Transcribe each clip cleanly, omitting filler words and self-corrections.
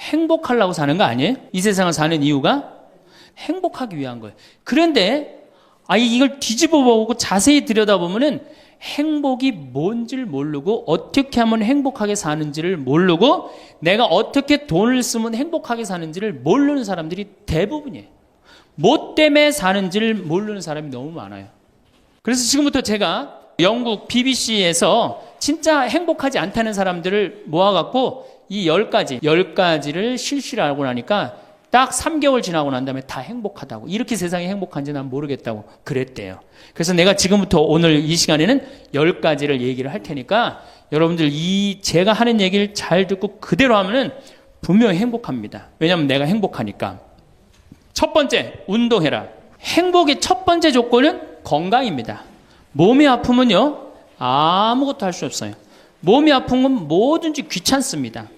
행복하려고 사는 거 아니에요? 이 세상을 사는 이유가 행복하기 위한 거예요. 그런데 이걸 뒤집어 보고 자세히 들여다보면은 행복이 뭔지를 모르고 어떻게 하면 행복하게 사는지를 모르고 내가 어떻게 돈을 쓰면 행복하게 사는지를 모르는 사람들이 대부분이에요. 뭐 때문에 사는지를 모르는 사람이 너무 많아요. 그래서 지금부터 제가 영국 BBC에서 진짜 행복하지 않다는 사람들을 모아갖고 이 10가지를 실시를 하고 나니까 딱 3개월 지나고 난 다음에 다 행복하다고, 이렇게 세상이 행복한지 난 모르겠다고 그랬대요. 그래서 내가 지금부터 오늘 이 시간에는 10가지를 얘기를 할 테니까 여러분들 제가 하는 얘기를 잘 듣고 그대로 하면은 분명히 행복합니다. 왜냐하면 내가 행복하니까. 첫 번째, 운동해라. 행복의 첫 번째 조건은 건강입니다. 몸이 아프면요, 아무것도 할 수 없어요. 몸이 아픈 건 뭐든지 귀찮습니다.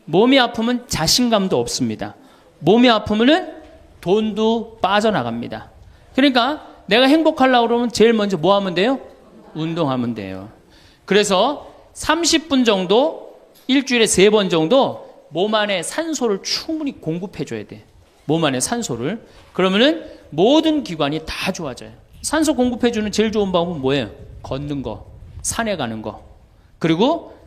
몸이 아프면 자신감도 없습니다. 몸이 아프면은 돈도 빠져나갑니다. 그러니까 내가 행복하려고 그러면 제일 먼저 뭐 하면 돼요? 운동하면 돼요. 그래서 30분 정도, 일주일에 3번 정도 몸 안에 산소를 충분히 공급해줘야 돼. 몸 안에 산소를. 그러면은 모든 기관이 다 좋아져요. 산소 공급해주는 제일 좋은 방법은 뭐예요? 걷는 거, 산에 가는 거. 그리고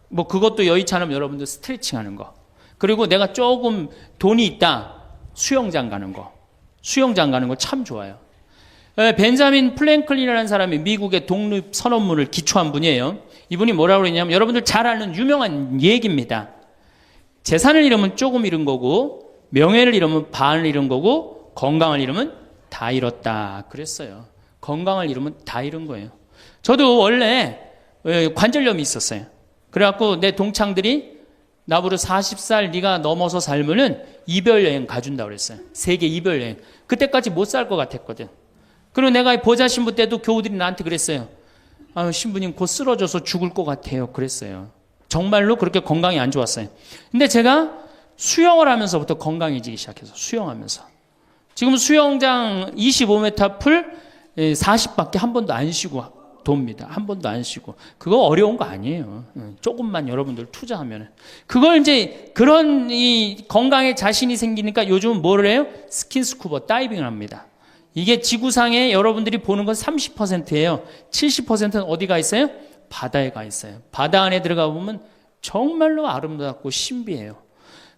뭐 그것도 여의치 않으면 여러분들 스트레칭 하는 거. 그리고 내가 조금 돈이 있다, 수영장 가는 거. 수영장 가는 거 참 좋아요. 벤자민 플랭클린이라는 사람이 미국의 독립 선언문을 기초한 분이에요. 이분이 뭐라고 그랬냐면, 여러분들 잘 아는 유명한 얘기입니다. 재산을 잃으면 조금 잃은 거고, 명예를 잃으면 반을 잃은 거고, 건강을 잃으면 다 잃었다 그랬어요. 건강을 잃으면 다 잃은 거예요. 저도 원래 관절염이 있었어요. 그래갖고 내 동창들이 나보고 40살 네가 넘어서 살면은 이별여행 가준다고 그랬어요. 세계 이별여행. 그때까지 못 살 것 같았거든. 그리고 내가 보자 신부 때도 교우들이 나한테 그랬어요. 신부님 곧 쓰러져서 죽을 것 같아요. 그랬어요. 정말로 그렇게 건강이 안 좋았어요. 근데 제가 수영을 하면서부터 건강해지기 시작해서, 수영하면서. 지금 수영장 25m 풀 40밖에 한 번도 안 쉬고 돕니다. 한 번도 안 쉬고. 그거 어려운 거 아니에요. 조금만 여러분들 투자하면. 그걸 이제 그런 이 건강에 자신이 생기니까 요즘 뭐를 해요? 스킨스쿠버 다이빙을 합니다. 이게 지구상에 여러분들이 보는 건 30%예요. 70%는 어디가 있어요? 바다에 가 있어요. 바다 안에 들어가 보면 정말로 아름답고 신비해요.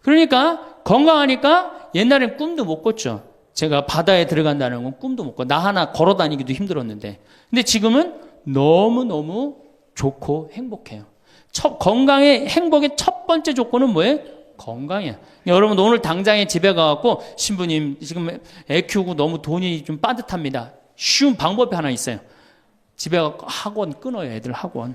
그러니까 건강하니까 옛날엔 꿈도 못 꿨죠. 제가 바다에 들어간다는 건 꿈도 못 꿔. 나 하나 걸어 다니기도 힘들었는데. 근데 지금은 너무너무 좋고 행복해요. 건강의 행복의 첫 번째 조건은 뭐예요? 건강이야. 여러분 오늘 당장에 집에 가갖고 신부님 지금 애 키우고 너무 돈이 좀 빠듯합니다. 쉬운 방법이 하나 있어요. 집에 가서 학원 끊어요. 애들 학원.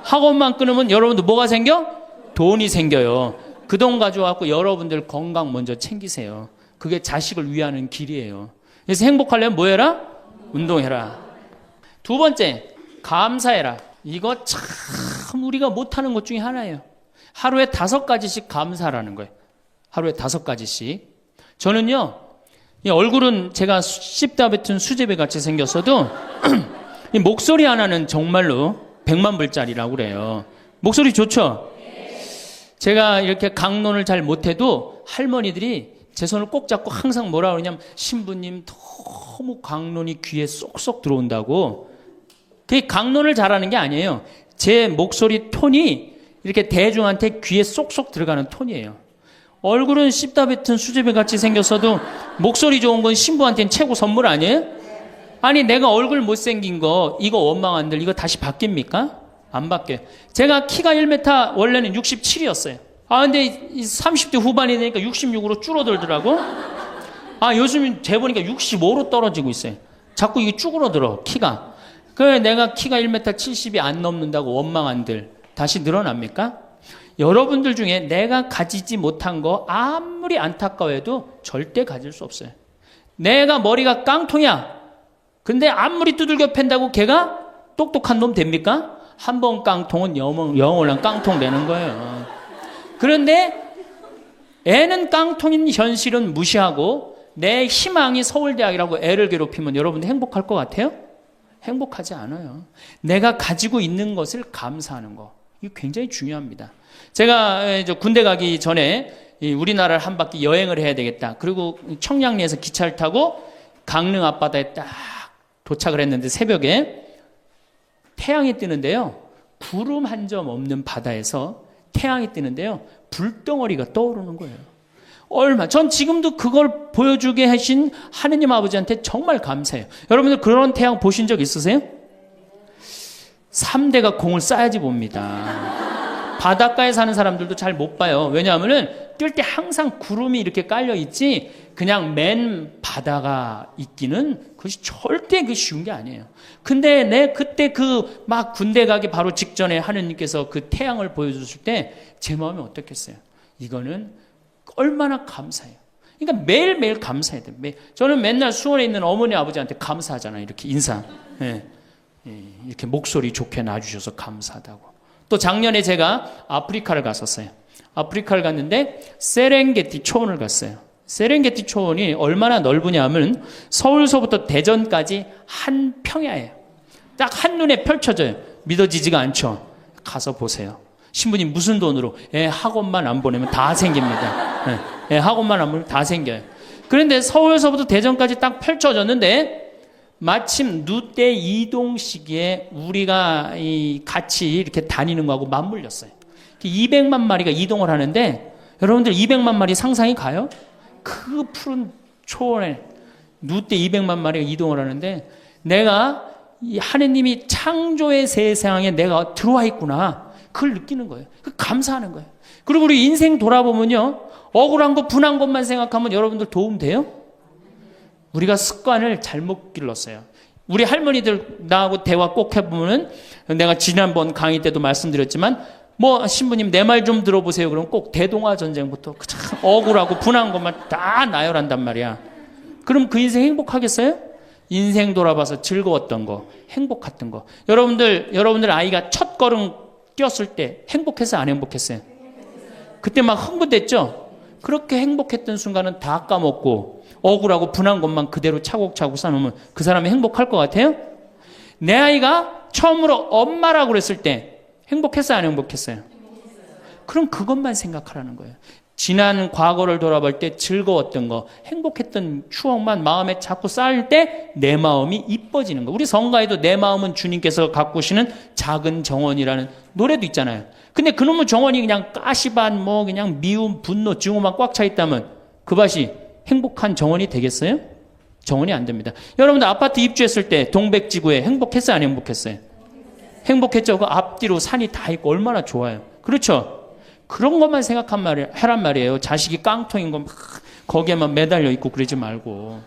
학원만 끊으면 여러분들 뭐가 생겨? 돈이 생겨요. 그 돈 가져와갖고 여러분들 건강 먼저 챙기세요. 그게 자식을 위하는 길이에요. 그래서 행복하려면 뭐 해라? 운동해라. 두 번째, 감사해라. 이거 참 우리가 못하는 것 중에 하나예요. 하루에 5가지씩 감사하라는 거예요. 하루에 5가지씩. 저는요, 이 얼굴은 제가 씹다 뱉은 수제비 같이 생겼어도 이 목소리 하나는 정말로 100만 불짜리라고 그래요. 목소리 좋죠? 제가 이렇게 강론을 잘 못해도 할머니들이 제 손을 꼭 잡고 항상 뭐라 그러냐면, 신부님 너무 강론이 귀에 쏙쏙 들어온다고. 그게 강론을 잘하는 게 아니에요. 제 목소리 톤이 이렇게 대중한테 귀에 쏙쏙 들어가는 톤이에요. 얼굴은 씹다 뱉은 수제비 같이 생겼어도 목소리 좋은 건 신부한테는 최고 선물 아니에요? 아니 내가 얼굴 못생긴 거 이거 원망한들 이거 다시 바뀝니까? 안 바뀌어요. 제가 키가 1m 원래는 67이었어요. 근데 30대 후반이 되니까 66으로 줄어들더라고. 요즘 재보니까 65로 떨어지고 있어요. 자꾸 이게 쭈그러들어 키가. 그래 내가 키가 1m 70이 안 넘는다고 원망한들 다시 늘어납니까? 여러분들 중에 내가 가지지 못한 거 아무리 안타까워해도 절대 가질 수 없어요. 내가 머리가 깡통이야. 근데 아무리 두들겨 팬다고 걔가 똑똑한 놈 됩니까? 한 번 깡통은 영원한 깡통 되는 거예요. 그런데 애는 깡통인 현실은 무시하고 내 희망이 서울대학이라고 애를 괴롭히면 여러분들 행복할 것 같아요? 행복하지 않아요. 내가 가지고 있는 것을 감사하는 거. 이게 굉장히 중요합니다. 제가 이제 군대 가기 전에 우리나라를 한 바퀴 여행을 해야 되겠다. 그리고 청량리에서 기차를 타고 강릉 앞바다에 딱 도착을 했는데 새벽에 태양이 뜨는데요. 구름 한 점 없는 바다에서 태양이 뜨는데요. 불덩어리가 떠오르는 거예요. 전 지금도 그걸 보여주게 하신 하느님 아버지한테 정말 감사해요. 여러분들 그런 태양 보신 적 있으세요? 3대가 공을 쌓아야지 봅니다. 바닷가에 사는 사람들도 잘 못 봐요. 왜냐하면은 뛸 때 항상 구름이 이렇게 깔려 있지 그냥 맨 바다가 있기는 그것이 절대 쉬운 게 아니에요. 근데 그때 막 군대 가기 바로 직전에 하느님께서 그 태양을 보여주실 때 제 마음이 어떻겠어요? 이거는 얼마나 감사해요. 그러니까 매일매일 감사해야 돼요. 저는 맨날 수원에 있는 어머니 아버지한테 감사하잖아요. 이렇게 인사. 이렇게 목소리 좋게 놔주셔서 감사하다고. 또 작년에 제가 아프리카를 갔었어요. 아프리카를 갔는데 세렝게티 초원을 갔어요. 세렝게티 초원이 얼마나 넓으냐 하면 서울서부터 대전까지 한 평야예요. 딱 한눈에 펼쳐져요. 믿어지지가 않죠. 가서 보세요. 신부님 무슨 돈으로? 학원만 안 보내면 다 생깁니다. 학원만 안 보내면 다 생겨요. 그런데 서울서부터 대전까지 딱 펼쳐졌는데 마침 누때 이동 시기에 우리가 같이 이렇게 다니는 거하고 맞물렸어요. 200만 마리가 이동을 하는데 여러분들 200만 마리 상상이 가요? 그 푸른 초원에 누때 200만 마리가 이동을 하는데 내가 하느님이 창조의 세상에 내가 들어와 있구나. 그걸 느끼는 거예요. 감사하는 거예요. 그리고 우리 인생 돌아보면요. 억울한 것, 분한 것만 생각하면 여러분들 도움 돼요? 우리가 습관을 잘못 길렀어요. 우리 할머니들 나하고 대화 꼭 해보면은 내가 지난번 강의 때도 말씀드렸지만 신부님 내 말 좀 들어보세요. 그럼 꼭 대동아 전쟁부터 참 억울하고 분한 것만 다 나열한단 말이야. 그럼 그 인생 행복하겠어요? 인생 돌아봐서 즐거웠던 거, 행복했던 거. 여러분들 아이가 첫 걸음 뛰었을 때 행복했어요? 안 행복했어요? 그때 막 흥분됐죠? 그렇게 행복했던 순간은 다 까먹고 억울하고 분한 것만 그대로 차곡차곡 쌓아놓으면 그 사람이 행복할 것 같아요? 내 아이가 처음으로 엄마라고 그랬을 때 행복했어요? 안 행복했어요? 그럼 그것만 생각하라는 거예요. 지난 과거를 돌아볼 때 즐거웠던 거, 행복했던 추억만 마음에 자꾸 쌓일 때 내 마음이 이뻐지는 거. 우리 성가에도 내 마음은 주님께서 가꾸시는 작은 정원이라는 노래도 있잖아요. 근데 그놈의 정원이 그냥 가시반 그냥 미움, 분노, 증오만 꽉 차 있다면 그 밭이 행복한 정원이 되겠어요? 정원이 안 됩니다. 여러분들 아파트 입주했을 때 동백지구에 행복했어요? 안 행복했어요? 행복했죠? 그 앞뒤로 산이 다 있고 얼마나 좋아요. 그렇죠? 그런 것만 하란 말이에요. 자식이 깡통인 거 막 거기에만 매달려 있고 그러지 말고.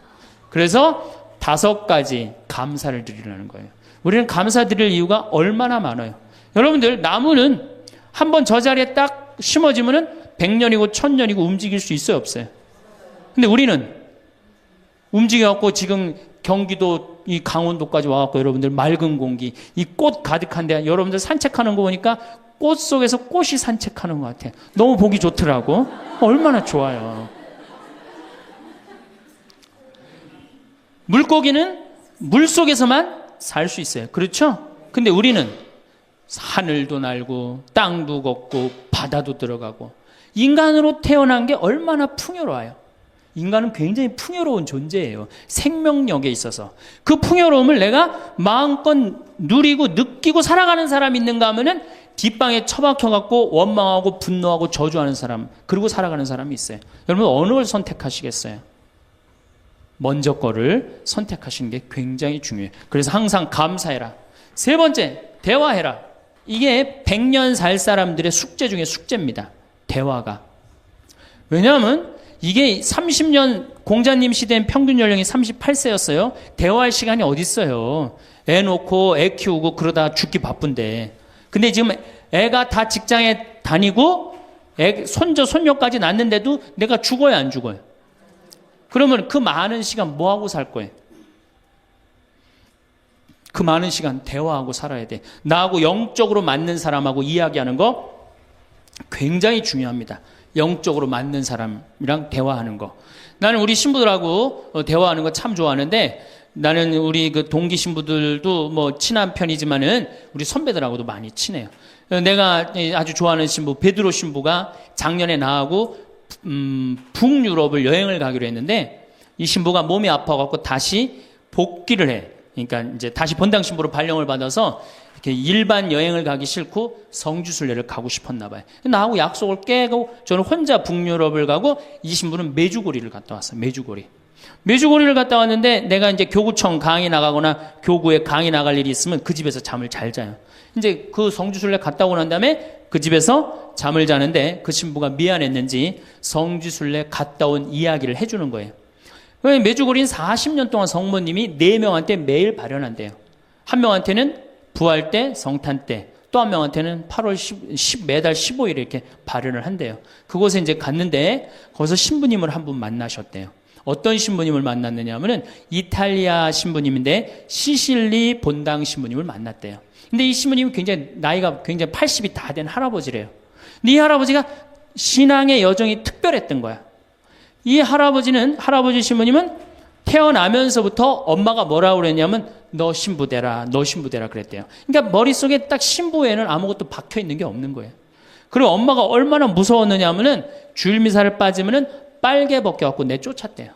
그래서 5가지 감사를 드리라는 거예요. 우리는 감사드릴 이유가 얼마나 많아요. 여러분들 나무는 한번 저 자리에 딱 심어지면은 100년이고 1000년이고 움직일 수 있어요, 없어요? 근데 우리는 움직여갖고 지금 경기도 이 강원도까지 와갖고 여러분들 맑은 공기, 이 꽃 가득한데 여러분들 산책하는 거 보니까 꽃 속에서 꽃이 산책하는 것 같아요. 너무 보기 좋더라고. 얼마나 좋아요. 물고기는 물 속에서만 살 수 있어요. 그렇죠? 근데 우리는 하늘도 날고 땅도 걷고 바다도 들어가고 인간으로 태어난 게 얼마나 풍요로워요. 인간은 굉장히 풍요로운 존재예요. 생명력에 있어서. 그 풍요로움을 내가 마음껏 누리고 느끼고 살아가는 사람이 있는가 하면은 뒷방에 처박혀갖고 원망하고 분노하고 저주하는 사람, 그리고 살아가는 사람이 있어요. 여러분 어느 걸 선택하시겠어요? 먼저 거를 선택하시는 게 굉장히 중요해요. 그래서 항상 감사해라. 3번째, 대화해라. 이게 100년 살 사람들의 숙제 중에 숙제입니다. 대화가. 왜냐하면 이게 30년 공자님 시대엔 평균 연령이 38세였어요. 대화할 시간이 어디 있어요. 애 놓고 애 키우고 그러다 죽기 바쁜데. 근데 지금 애가 다 직장에 다니고 손자 손녀까지 낳는데도 내가 죽어야 안 죽어요? 그러면 그 많은 시간 뭐 하고 살 거예요? 그 많은 시간 대화하고 살아야 돼. 나하고 영적으로 맞는 사람하고 이야기하는 거 굉장히 중요합니다. 영적으로 맞는 사람이랑 대화하는 거. 나는 우리 신부들하고 대화하는 거 참 좋아하는데, 나는 우리 그 동기 신부들도 친한 편이지만은 우리 선배들하고도 많이 친해요. 내가 아주 좋아하는 신부 베드로 신부가 작년에 나하고 북유럽을 여행을 가기로 했는데 이 신부가 몸이 아파갖고 다시 복귀를 해. 그러니까 이제 다시 본당 신부로 발령을 받아서 이렇게 일반 여행을 가기 싫고 성지순례를 가고 싶었나 봐요. 나하고 약속을 깨고 저는 혼자 북유럽을 가고 이 신부는 메주고리를 갔다 왔어요. 메주고리를 갔다 왔는데 내가 이제 교구청 강의 나가거나 교구에 강의 나갈 일이 있으면 그 집에서 잠을 잘 자요. 이제 그 성지순례 갔다 오고 난 다음에 그 집에서 잠을 자는데 그 신부가 미안했는지 성지순례 갔다 온 이야기를 해주는 거예요. 메주고리는 40년 동안 성모님이 4명한테 매일 발현한대요. 한 명한테는 부활 때, 성탄 때, 또 한 명한테는 8월 10, 매달 15일에 이렇게 발현을 한대요. 그곳에 이제 갔는데 거기서 신부님을 한 분 만나셨대요. 어떤 신부님을 만났느냐 하면은 이탈리아 신부님인데 시실리 본당 신부님을 만났대요. 근데 이 신부님이 굉장히 나이가 굉장히 80이 다 된 할아버지래요. 근데 이 할아버지가 신앙의 여정이 특별했던 거야. 이 할아버지 신부님은 태어나면서부터 엄마가 뭐라고 그랬냐면 너 신부되라 그랬대요. 그러니까 머릿속에 딱 신부에는 아무것도 박혀 있는 게 없는 거예요. 그리고 엄마가 얼마나 무서웠느냐 하면은 주일미사를 빠지면은 빨개 벗겨갖고 내쫓았대요.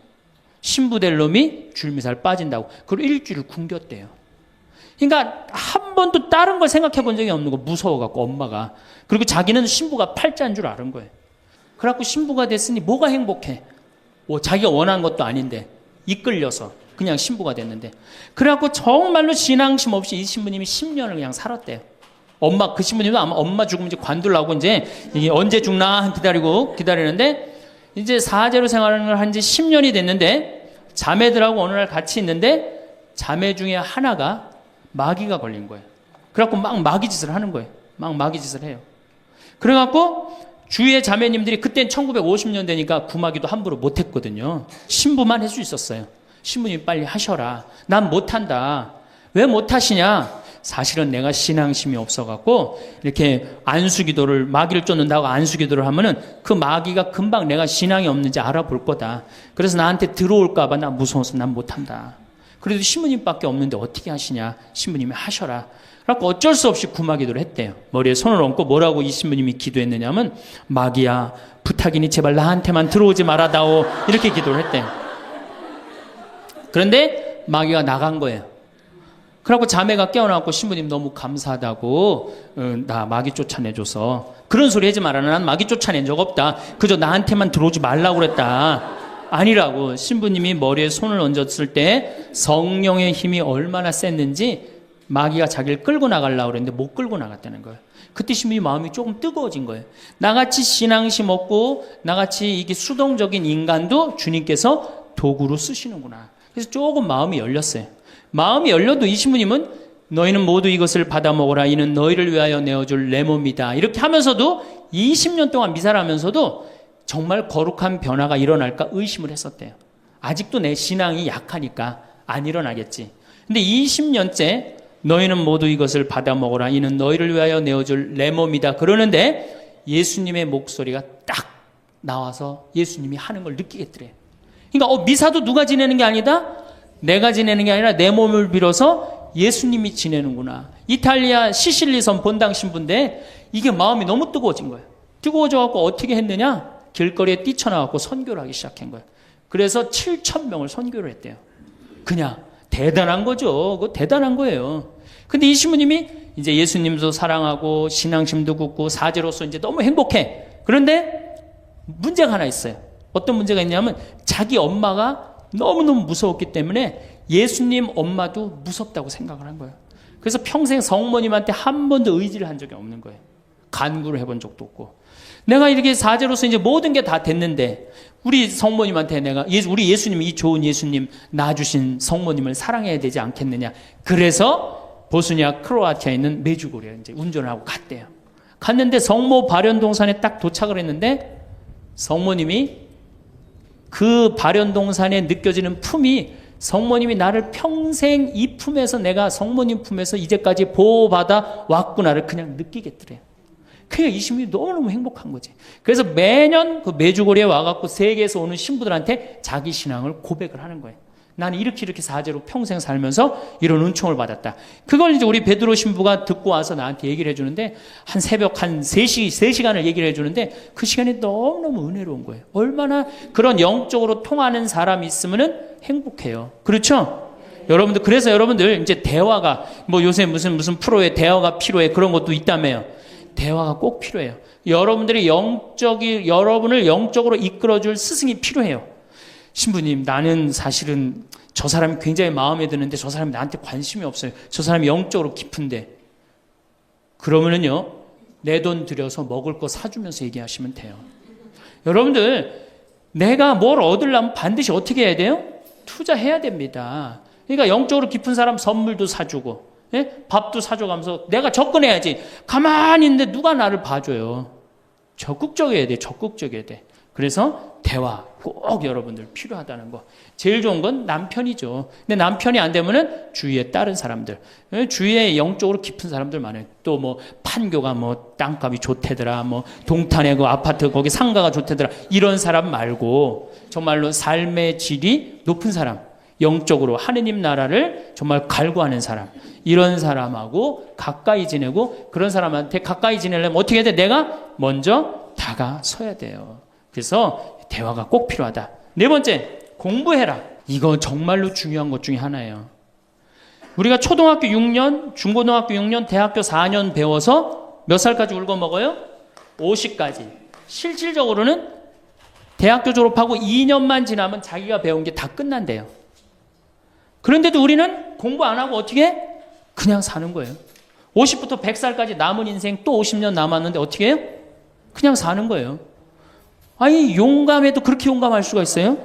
신부될 놈이 주일미사를 빠진다고. 그리고 일주일을 굶겼대요. 그러니까 한 번도 다른 걸 생각해 본 적이 없는 거, 무서워갖고 엄마가. 그리고 자기는 신부가 팔자인 줄 아는 거예요. 그래갖고 신부가 됐으니 뭐가 행복해? 자기가 원한 것도 아닌데 이끌려서 그냥 신부가 됐는데, 그래갖고 정말로 신앙심 없이 이 신부님이 10년을 그냥 살았대요. 그 신부님도 아마 엄마 죽으면 이제 관둘라고 이제 이게 언제 죽나 기다리는데, 이제 사제로 생활을 한 지 10년이 됐는데 자매들하고 어느 날 같이 있는데 자매 중에 하나가 마귀가 걸린 거예요. 그래갖고 막 마귀짓을 하는 거예요. 막 마귀짓을 해요. 그래갖고 주위의 자매님들이, 그땐 1950년 되니까 구마기도 함부로 못했거든요. 신부만 할 수 있었어요. 신부님 빨리 하셔라. 난 못한다. 왜 못하시냐? 사실은 내가 신앙심이 없어갖고 이렇게 안수기도를, 마귀를 쫓는다고 안수기도를 하면은 그 마귀가 금방 내가 신앙이 없는지 알아볼 거다. 그래서 나한테 들어올까봐 나 무서워서 난 못한다. 그래도 신부님밖에 없는데 어떻게 하시냐? 신부님이 하셔라. 그래서 어쩔 수 없이 구마기도를 했대요. 머리에 손을 얹고 뭐라고 이 신부님이 기도했느냐면, 마귀야 부탁이니 제발 나한테만 들어오지 말아다오, 이렇게 기도를 했대요. 그런데 마귀가 나간 거예요. 그래갖고 자매가 깨어나고 신부님 너무 감사하다고, 나 마귀 쫓아내줘서. 그런 소리 하지 마라. 난 마귀 쫓아낸 적 없다. 그저 나한테만 들어오지 말라고 그랬다. 아니라고. 신부님이 머리에 손을 얹었을 때 성령의 힘이 얼마나 셌는지 마귀가 자기를 끌고 나가려고 그랬는데 못 끌고 나갔다는 거예요. 그때 신부님 마음이 조금 뜨거워진 거예요. 나같이 신앙심 없고 나같이 이게 수동적인 인간도 주님께서 도구로 쓰시는구나. 그래서 조금 마음이 열렸어요. 마음이 열려도 이 신부님은 너희는 모두 이것을 받아 먹어라. 이는 너희를 위하여 내어줄 내 몸이다. 이렇게 하면서도 20년 동안 미사를 하면서도 정말 거룩한 변화가 일어날까 의심을 했었대요. 아직도 내 신앙이 약하니까 안 일어나겠지. 근데 20년째 너희는 모두 이것을 받아 먹어라. 이는 너희를 위하여 내어줄 내 몸이다. 그러는데 예수님의 목소리가 딱 나와서 예수님이 하는 걸 느끼겠더래. 그러니까 미사도 누가 지내는 게 아니다? 내가 지내는 게 아니라 내 몸을 빌어서 예수님이 지내는구나. 이탈리아 시실리섬 본당 신부인데 이게 마음이 너무 뜨거워진 거예요. 뜨거워져갖고 어떻게 했느냐? 길거리에 뛰쳐나와서 선교를 하기 시작한 거예요. 그래서 7,000명을 선교를 했대요. 그냥 대단한 거죠. 그거 대단한 거예요. 근데 이 신부님이 이제 예수님도 사랑하고 신앙심도 굳고 사제로서 이제 너무 행복해. 그런데 문제가 하나 있어요. 어떤 문제가 있냐면 자기 엄마가 너무너무 무서웠기 때문에 예수님 엄마도 무섭다고 생각을 한 거예요. 그래서 평생 성모님한테 한 번도 의지를 한 적이 없는 거예요. 간구를 해본 적도 없고. 내가 이렇게 사제로서 이제 모든 게 다 됐는데 우리 성모님한테 우리 예수님이, 이 좋은 예수님 낳아주신 성모님을 사랑해야 되지 않겠느냐. 그래서 보스니아 크로아티아에 있는 메주고리에 이제 운전을 하고 갔대요. 갔는데 성모 발현동산에 딱 도착을 했는데 성모님이 그 발현동산에 느껴지는 품이, 성모님이 나를 평생 이 품에서, 내가 성모님 품에서 이제까지 보호받아 왔구나를 그냥 느끼겠더래요. 그러니까 이 신부님이 너무너무 행복한 거지. 그래서 매년 그 메주고리에 와갖고 세계에서 오는 신부들한테 자기 신앙을 고백을 하는 거예요. 나는 이렇게 사제로 평생 살면서 이런 은총을 받았다. 그걸 이제 우리 베드로 신부가 듣고 와서 나한테 얘기를 해주는데, 한 새벽 한 3시간을 얘기를 해주는데, 그 시간이 너무너무 은혜로운 거예요. 얼마나 그런 영적으로 통하는 사람이 있으면은 행복해요. 그렇죠? 여러분들, 그래서 여러분들 이제 대화가, 뭐 요새 무슨 프로에 대화가 필요해, 그런 것도 있다며요. 대화가 꼭 필요해요. 여러분들이 여러분을 영적으로 이끌어줄 스승이 필요해요. 신부님, 나는 사실은 저 사람이 굉장히 마음에 드는데 저 사람이 나한테 관심이 없어요. 저 사람이 영적으로 깊은데. 그러면은요, 내 돈 들여서 먹을 거 사주면서 얘기하시면 돼요. 여러분들, 내가 뭘 얻으려면 반드시 어떻게 해야 돼요? 투자해야 됩니다. 그러니까 영적으로 깊은 사람 선물도 사주고, 예? 밥도 사줘가면서 내가 접근해야지. 가만히 있는데 누가 나를 봐줘요. 적극적이어야 돼. 적극적이어야 돼. 그래서 대화 꼭 여러분들 필요하다는 거. 제일 좋은 건 남편이죠. 근데 남편이 안 되면은 주위에 다른 사람들, 주위에 영적으로 깊은 사람들 많아요. 또 뭐 판교가 뭐 땅값이 좋대더라, 뭐 동탄에 그 아파트 거기 상가가 좋대더라, 이런 사람 말고 정말로 삶의 질이 높은 사람, 영적으로 하느님 나라를 정말 갈구하는 사람, 이런 사람하고 가까이 지내고, 그런 사람한테 가까이 지내려면 어떻게 해야 돼? 내가 먼저 다가서야 돼요. 그래서 대화가 꼭 필요하다. 네 번째, 공부해라. 이거 정말로 중요한 것 중에 하나예요. 우리가 초등학교 6년, 중고등학교 6년, 대학교 4년 배워서 몇 살까지 울고 먹어요? 50까지. 실질적으로는 대학교 졸업하고 2년만 지나면 자기가 배운 게 다 끝난대요. 그런데도 우리는 공부 안 하고 어떻게 해? 그냥 사는 거예요. 50부터 100살까지 남은 인생 또 50년 남았는데 어떻게 해요? 그냥 사는 거예요. 아니, 용감해도 그렇게 용감할 수가 있어요?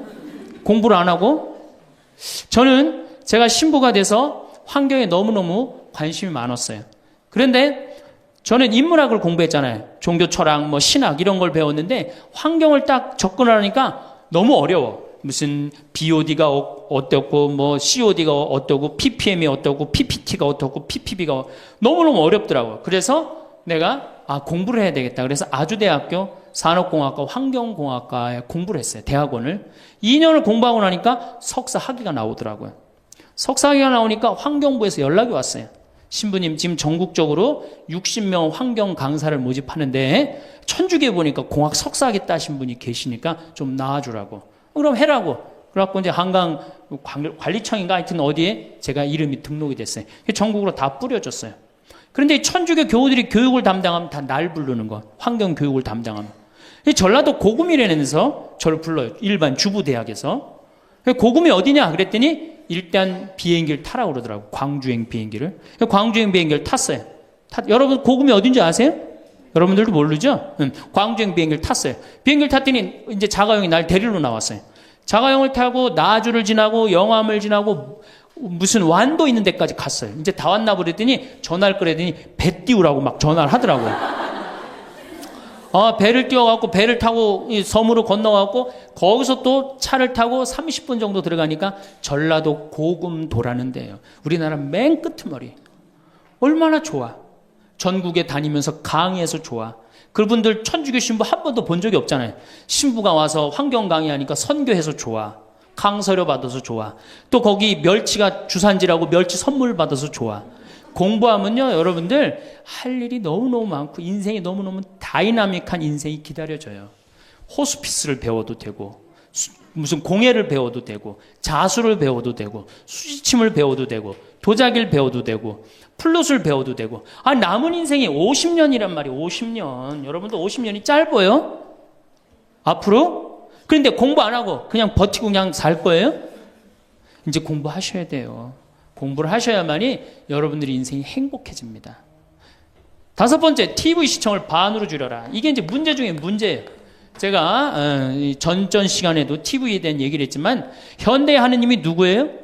공부를 안 하고? 저는 제가 신부가 돼서 환경에 너무너무 관심이 많았어요. 그런데 저는 인문학을 공부했잖아요. 종교 철학, 뭐 신학 이런 걸 배웠는데 환경을 딱 접근하니까 너무 어려워. 무슨 BOD가 어떻고, 뭐 COD가 어떻고, PPM이 어떻고, PPT가 어떻고, PPB가 너무너무 어렵더라고요. 그래서 내가 공부를 해야 되겠다. 그래서 아주대학교 산업공학과 환경공학과에 공부를 했어요. 대학원을. 2년을 공부하고 나니까 석사 학위가 나오더라고요. 석사 학위가 나오니까 환경부에서 연락이 왔어요. 신부님, 지금 전국적으로 60명 환경 강사를 모집하는데 천주교에 보니까 공학 석사 학위 따신 분이 계시니까 좀 나와주라고. 그럼 해라고. 그래갖고 이제 한강 관리청인가 하여튼 어디에 제가 이름이 등록이 됐어요. 전국으로 다 뿌려졌어요. 그런데 천주교 교우들이 교육을 담당하면 다 날 부르는 거. 환경 교육을 담당하면. 전라도 고금이라면서 저를 불러요. 일반 주부대학에서. 고금이 어디냐 그랬더니 일단 비행기를 타라고 그러더라고. 광주행 비행기를. 광주행 비행기를 탔어요. 여러분 고금이 어딘지 아세요? 여러분들도 모르죠? 광주행 비행기를 탔어요. 비행기를 탔더니 이제 자가용이 날 데리러 나왔어요. 자가용을 타고 나주를 지나고 영암을 지나고 무슨 완도 있는 데까지 갔어요. 이제 다 왔나 보랬더니 전화를 끌더니 배 띄우라고 막 전화를 하더라고요. 배를 띄워갖고 배를 타고 섬으로 건너갖고 거기서 또 차를 타고 30분 정도 들어가니까 전라도 고금도라는 데예요. 우리나라 맨 끄트머리. 얼마나 좋아. 전국에 다니면서 강의해서 좋아. 그분들 천주교 신부 한 번도 본 적이 없잖아요. 신부가 와서 환경 강의하니까 선교해서 좋아. 강서료 받아서 좋아. 또 거기 멸치가 주산지라고 멸치 선물 받아서 좋아. 공부하면요, 여러분들 할 일이 너무너무 많고 인생이 너무너무 다이나믹한 인생이 기다려져요. 호스피스를 배워도 되고 무슨 공예를 배워도 되고 자수를 배워도 되고 수지침을 배워도 되고 도자기를 배워도 되고 플룻을 배워도 되고. 남은 인생이 50년이란 말이에요. 50년. 여러분도 50년이 짧아요? 앞으로? 그런데 공부 안 하고 그냥 버티고 그냥 살 거예요? 이제 공부하셔야 돼요. 공부를 하셔야만이 여러분들의 인생이 행복해집니다. 5번째, TV 시청을 반으로 줄여라. 이게 이제 문제 중에 문제예요. 제가 전전 시간에도 TV에 대한 얘기를 했지만 현대의 하느님이 누구예요?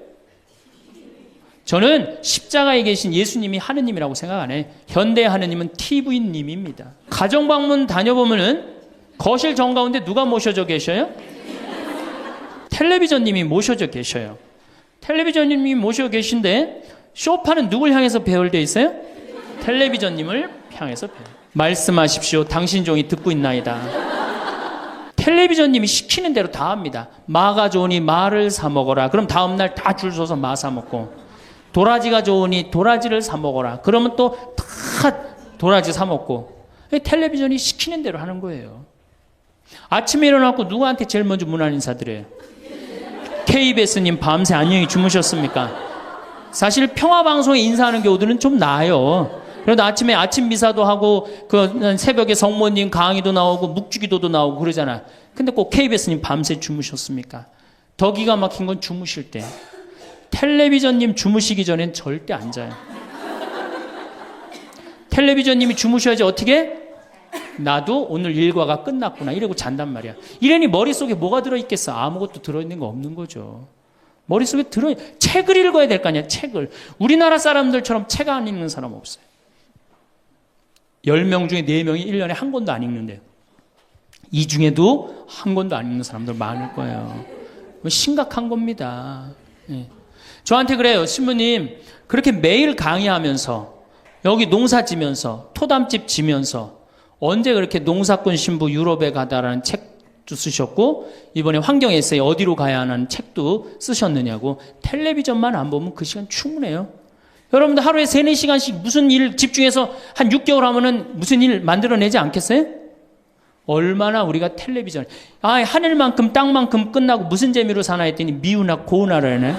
저는 십자가에 계신 예수님이 하느님이라고 생각 안 해요. 현대의 하느님은 TV님입니다. 가정방문 다녀보면은 거실 정가운데 누가 모셔져 계셔요? 텔레비전님이 모셔져 계셔요. 텔레비전님이 모셔 계신데 소파는 누굴 향해서 배열되어 있어요? 텔레비전님을 향해서 배열. 말씀하십시오. 당신 종이 듣고 있나이다. 텔레비전님이 시키는 대로 다 합니다. 마가 좋으니 마를 사 먹어라. 그럼 다음날 다 줄 서서 마 사 먹고, 도라지가 좋으니 도라지를 사 먹어라. 그러면 또 다 도라지 사 먹고. 텔레비전이 시키는 대로 하는 거예요. 아침에 일어나고 누구한테 제일 먼저 문안 인사드려요? KBS님 밤새 안녕히 주무셨습니까? 사실 평화방송에 인사하는 경우들은 좀 나아요. 그래도 아침에 아침 미사도 하고 그 새벽에 성모님 강의도 나오고 묵주기도도 나오고 그러잖아. 근데 꼭 KBS님 밤새 주무셨습니까? 더 기가 막힌 건 주무실 때. 텔레비전님 주무시기 전엔 절대 안 자요. 텔레비전님이 주무셔야지 어떻게? 나도 오늘 일과가 끝났구나 이러고 잔단 말이야. 이러니 머릿속에 뭐가 들어있겠어? 아무것도 들어있는 거 없는 거죠. 머릿속에 책을 읽어야 될 거 아니야. 책을. 우리나라 사람들처럼 책 안 읽는 사람 없어요. 10명 중에 4명이 1년에 한 권도 안 읽는데요. 이 중에도 한 권도 안 읽는 사람들 많을 거예요. 심각한 겁니다. 예. 저한테 그래요. 신부님 그렇게 매일 강의하면서 여기 농사 지면서 토담집 지면서 언제 그렇게 농사꾼 신부 유럽에 가다라는 책도 쓰셨고 이번에 환경 에세이 어디로 가야 하는 책도 쓰셨느냐고. 텔레비전만 안 보면 그 시간 충분해요. 여러분들 하루에 3, 4시간씩 무슨 일 집중해서 한 6개월 하면은 무슨 일 만들어내지 않겠어요? 얼마나 우리가 텔레비전, 하늘만큼 땅만큼 끝나고 무슨 재미로 사나 했더니 미우나 고우나라네.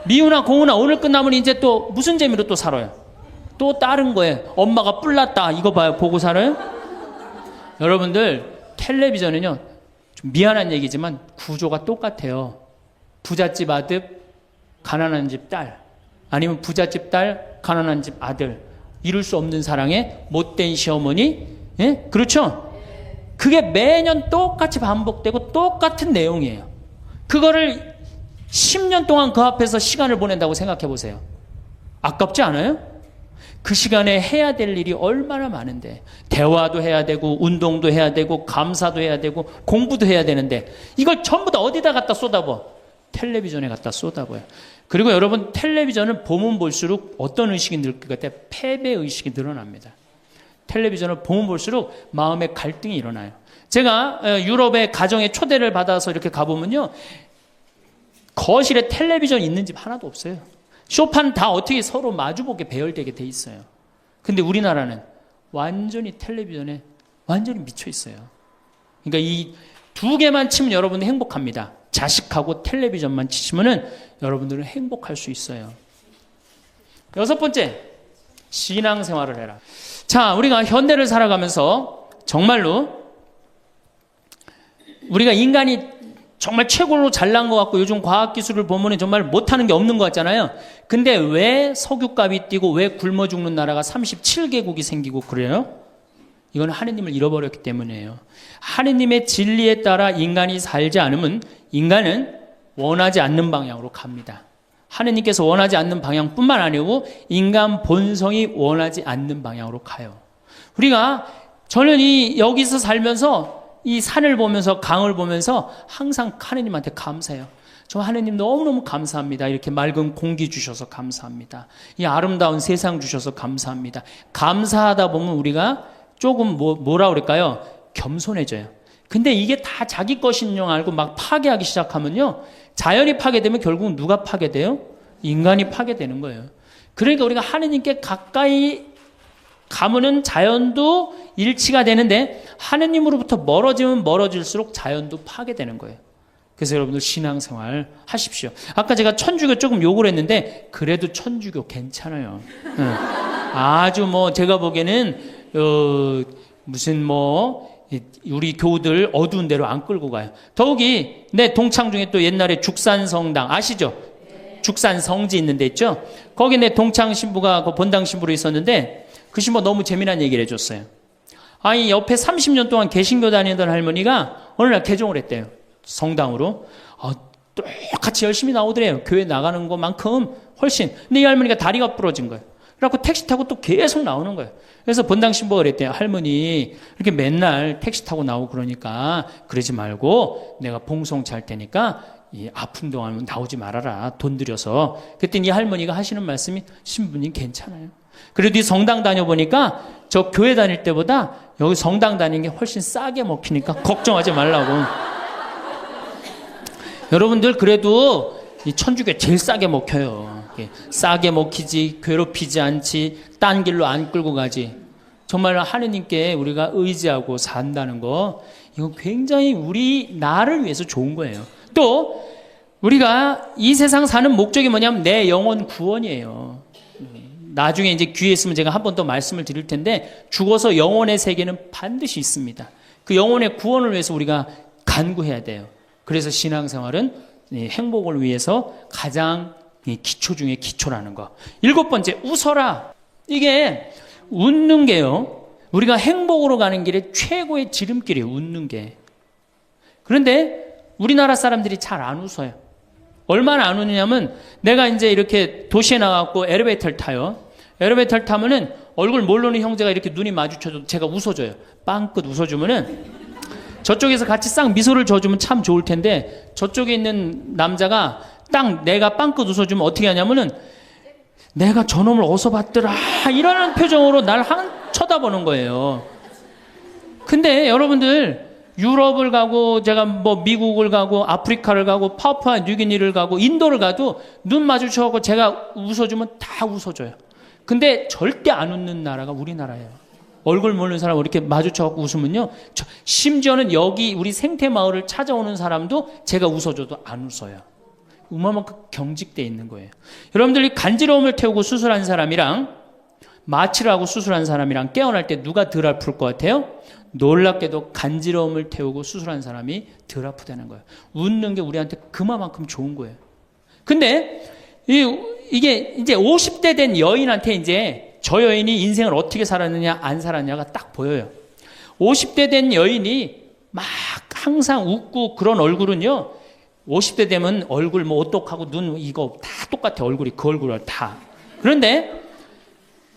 미우나 고우나 오늘 끝나면 이제 또 무슨 재미로 또 살아요? 또 다른 거예요. 엄마가 뿔났다 이거 봐요. 보고 살아요? 여러분들 텔레비전은요 좀 미안한 얘기지만 구조가 똑같아요. 부잣집 아들, 가난한 집 딸, 아니면 부잣집 딸, 가난한 집 아들, 이룰 수 없는 사랑에 못된 시어머니, 예? 그렇죠? 그게 매년 똑같이 반복되고 똑같은 내용이에요. 그거를 10년 동안 그 앞에서 시간을 보낸다고 생각해 보세요. 아깝지 않아요? 그 시간에 해야 될 일이 얼마나 많은데, 대화도 해야 되고 운동도 해야 되고 감사도 해야 되고 공부도 해야 되는데 이걸 전부 다 어디다 갖다 쏟아부어? 텔레비전에 갖다 쏟아부어요. 그리고 여러분 텔레비전을 보면 볼수록 어떤 의식이 늘 것 같아요? 패배의식이 늘어납니다. 텔레비전을 보면 볼수록 마음의 갈등이 일어나요. 제가 유럽의 가정에 초대를 받아서 이렇게 가보면요 거실에 텔레비전 있는 집 하나도 없어요. 쇼파는 다 어떻게 서로 마주보게 배열되게 돼 있어요. 근데 우리나라는 완전히 텔레비전에 완전히 미쳐 있어요. 그러니까 이 두 개만 치면 여러분은 행복합니다. 자식하고 텔레비전만 치시면은 여러분들은 행복할 수 있어요. 6번째, 신앙생활을 해라. 자, 우리가 현대를 살아가면서 정말로 우리가 인간이 정말 최고로 잘난 것 같고 요즘 과학기술을 보면 정말 못하는 게 없는 것 같잖아요. 근데 왜 석유값이 뛰고 왜 굶어 죽는 나라가 37개국이 생기고 그래요? 이건 하느님을 잃어버렸기 때문이에요. 하느님의 진리에 따라 인간이 살지 않으면 인간은 원하지 않는 방향으로 갑니다. 하느님께서 원하지 않는 방향뿐만 아니고 인간 본성이 원하지 않는 방향으로 가요. 우리가 저는 여기서 살면서 이 산을 보면서 강을 보면서 항상 하느님한테 감사해요. 저 하느님 너무너무 감사합니다. 이렇게 맑은 공기 주셔서 감사합니다. 이 아름다운 세상 주셔서 감사합니다. 감사하다 보면 우리가 조금 뭐라 그럴까요? 겸손해져요. 근데 이게 다 자기 것인 줄 알고 막 파괴하기 시작하면요. 자연이 파괴되면 결국은 누가 파괴돼요? 인간이 파괴되는 거예요. 그러니까 우리가 하느님께 가까이 가면은 자연도 일치가 되는데 하느님으로부터 멀어지면 멀어질수록 자연도 파괴되는 거예요. 그래서 여러분들 신앙생활 하십시오. 아까 제가 천주교 조금 욕을 했는데 그래도 천주교 괜찮아요. 아주 제가 보기에는 무슨 우리 교우들 어두운 데로 안 끌고 가요. 더욱이 내 동창 중에 또 옛날에 죽산성당 아시죠? 죽산 성지 있는 데 있죠? 거기 내 동창 신부가 그 본당 신부로 있었는데 그 신부가 너무 재미난 얘기를 해줬어요. 아니 옆에 30년 동안 개신교 다니던 할머니가 어느 날 개종을 했대요. 성당으로. 똑같이 열심히 나오더래요. 교회 나가는 것만큼 훨씬. 근데 이 할머니가 다리가 부러진 거예요. 그래갖고 택시 타고 또 계속 나오는 거예요. 그래서 본당 신부가 그랬대요. 할머니 이렇게 맨날 택시 타고 나오고 그러니까 그러지 말고 내가 봉송 잘 테니까 이 아픈 동안 나오지 말아라. 돈 들여서. 그랬더니 이 할머니가 하시는 말씀이 신부님 괜찮아요. 그래도 이 성당 다녀보니까 저 교회 다닐 때보다 여기 성당 다니는 게 훨씬 싸게 먹히니까 걱정하지 말라고. 여러분들 그래도 이 천주교 제일 싸게 먹혀요. 싸게 먹히지, 괴롭히지 않지, 딴 길로 안 끌고 가지. 정말 하느님께 우리가 의지하고 산다는 거, 이건 굉장히 우리 나를 위해서 좋은 거예요. 또 우리가 이 세상 사는 목적이 뭐냐면 내 영혼 구원이에요. 나중에 이제 귀에 있으면 제가 한 번 더 말씀을 드릴 텐데, 죽어서 영혼의 세계는 반드시 있습니다. 그 영혼의 구원을 위해서 우리가 간구해야 돼요. 그래서 신앙생활은 행복을 위해서 가장 기초 중에 기초라는 거. 7번째, 웃어라. 이게 웃는 게요, 우리가 행복으로 가는 길에 최고의 지름길이에요. 웃는 게. 그런데 우리나라 사람들이 잘 안 웃어요. 얼마나 안 웃느냐면, 내가 이제 이렇게 도시에 나가고 엘리베이터를 타요. 엘리베이터를 타면은 얼굴 모르는 형제가 이렇게 눈이 마주쳐도 제가 웃어줘요. 빵긋 웃어주면은 저쪽에서 같이 싹 미소를 줘주면 참 좋을 텐데, 저쪽에 있는 남자가 딱 내가 빵긋 웃어주면 어떻게 하냐면은, 내가 저놈을 어디서 봤더라 이러는 표정으로 날 쳐다보는 거예요. 근데 여러분들, 유럽을 가고 제가 뭐 미국을 가고 아프리카를 가고 파푸아 뉴기니를 가고 인도를 가도 눈 마주쳐서 제가 웃어주면 다 웃어줘요. 근데 절대 안 웃는 나라가 우리나라예요. 얼굴 모르는 사람 이렇게 마주쳐서 웃으면요, 심지어는 여기 우리 생태마을을 찾아오는 사람도 제가 웃어줘도 안 웃어요. 그만큼 경직되어 있는 거예요. 여러분들이 간지러움을 태우고 수술한 사람이랑 마취를 하고 수술한 사람이랑 깨어날 때 누가 덜 아플 것 같아요? 놀랍게도 간지러움을 태우고 수술한 사람이 덜 아프다는 거예요. 웃는 게 우리한테 그만큼 좋은 거예요. 근데 이게 이제 50대 된 여인한테 이제 저 여인이 인생을 어떻게 살았느냐 안 살았냐가 딱 보여요. 50대 된 여인이 막 항상 웃고 그런 얼굴은요, 50대 되면 얼굴 뭐 오똑하고 눈 이거 다 똑같아. 얼굴이 그 얼굴을 다. 그런데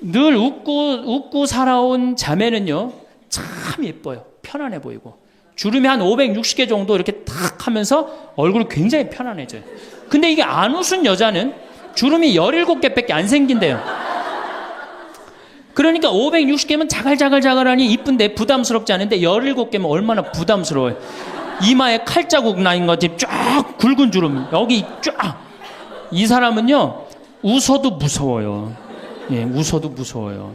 늘 웃고 살아온 자매는요, 참 예뻐요. 편안해 보이고. 주름이 한 560개 정도 이렇게 탁 하면서 얼굴이 굉장히 편안해져요. 근데 이게 안 웃은 여자는 주름이 17개밖에 안 생긴대요. 그러니까 560개면 자갈자갈자갈하니 이쁜데 부담스럽지 않은데 17개면 얼마나 부담스러워요. 이마에 칼자국 나인 거지. 쫙 굵은 주름 여기 쫙. 이 사람은요, 웃어도 무서워요. 예, 웃어도 무서워요.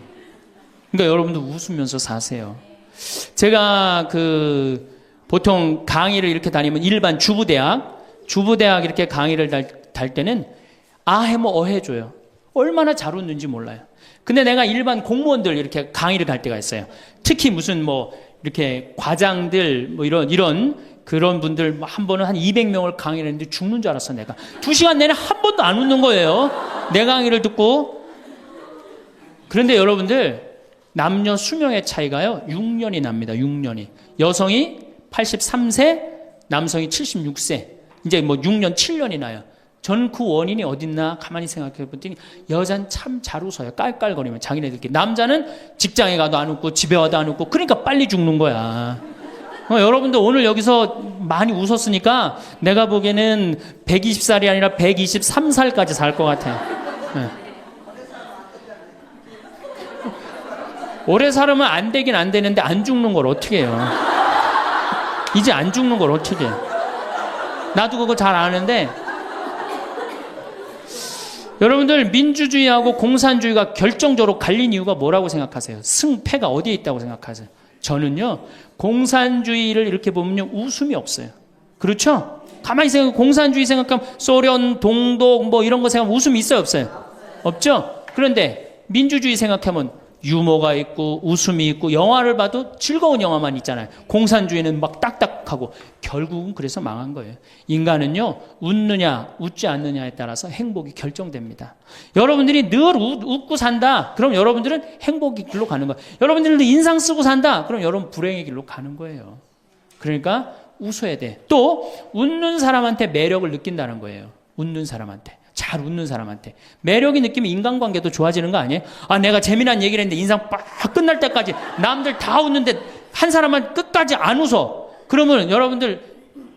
그러니까 여러분도 웃으면서 사세요. 제가 보통 강의를 이렇게 다니면 일반 주부대학 이렇게 강의를 달 때는 해모 어해줘요. 얼마나 잘 웃는지 몰라요. 근데 내가 일반 공무원들 이렇게 강의를 갈 때가 있어요. 특히 무슨 이렇게 과장들 이런 그런 분들 한 번은 한 200명을 강의를 했는데 죽는 줄 알았어. 내가 2시간 내내 한 번도 안 웃는 거예요. 내 강의를 듣고. 그런데 여러분들, 남녀 수명의 차이가요 6년이 납니다. 6년이. 여성이 83세, 남성이 76세. 이제 6년 7년이 나요. 저는 그 원인이 어딨나 가만히 생각해 봤더니, 여자는 참 잘 웃어요. 깔깔거리면 자기네들끼리. 남자는 직장에 가도 안 웃고 집에 와도 안 웃고, 그러니까 빨리 죽는 거야. 여러분들 오늘 여기서 많이 웃었으니까 내가 보기에는 120살이 아니라 123살까지 살 것 같아요. 네. 오래 살으면 안 되긴 안 되는데 안 죽는 걸 어떻게 해요? 이제 안 죽는 걸 어떻게 해요? 나도 그거 잘 아는데, 여러분들 민주주의하고 공산주의가 결정적으로 갈린 이유가 뭐라고 생각하세요? 승패가 어디에 있다고 생각하세요? 저는요, 공산주의를 이렇게 보면요, 웃음이 없어요. 그렇죠? 가만히 생각하면 공산주의 생각하면 소련, 동독 이런 거 생각하면 웃음이 있어요, 없어요? 없죠? 그런데 민주주의 생각하면 유머가 있고 웃음이 있고, 영화를 봐도 즐거운 영화만 있잖아요. 공산주의는 막 딱딱하고. 결국은 그래서 망한 거예요. 인간은요, 웃느냐 웃지 않느냐에 따라서 행복이 결정됩니다. 여러분들이 늘 웃고 산다, 그럼 여러분들은 행복의 길로 가는 거예요. 여러분들도 인상 쓰고 산다, 그럼 여러분 불행의 길로 가는 거예요. 그러니까 웃어야 돼. 또 웃는 사람한테 매력을 느낀다는 거예요. 웃는 사람한테, 잘 웃는 사람한테 매력이 느끼면 인간관계도 좋아지는 거 아니에요? 내가 재미난 얘기를 했는데 인상 빡 끝날 때까지 남들 다 웃는데 한 사람만 끝까지 안 웃어. 그러면 여러분들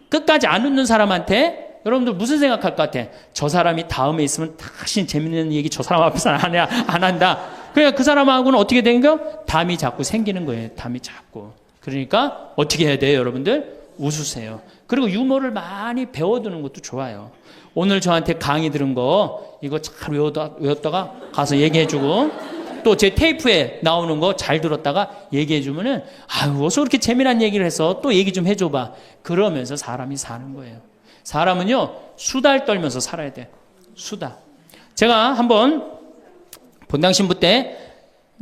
끝까지 안 웃는 사람한테 여러분들 무슨 생각할 것 같아? 저 사람이 다음에 있으면 다시 재밌는 얘기 저 사람 앞에서 안 한다. 그러니까 그 사람하고는 어떻게 된 거? 담이 자꾸 생기는 거예요. 담이 자꾸. 그러니까 어떻게 해야 돼요, 여러분들? 웃으세요. 그리고 유머를 많이 배워두는 것도 좋아요. 오늘 저한테 강의 들은 거 이거 잘 외웠다가 가서 얘기해주고 또 제 테이프에 나오는 거 잘 들었다가 얘기해주면은 아유 어서 그렇게 재미난 얘기를 해서 또 얘기 좀 해줘봐. 그러면서 사람이 사는 거예요. 사람은요 수다를 떨면서 살아야 돼. 수다. 제가 한번 본당 신부 때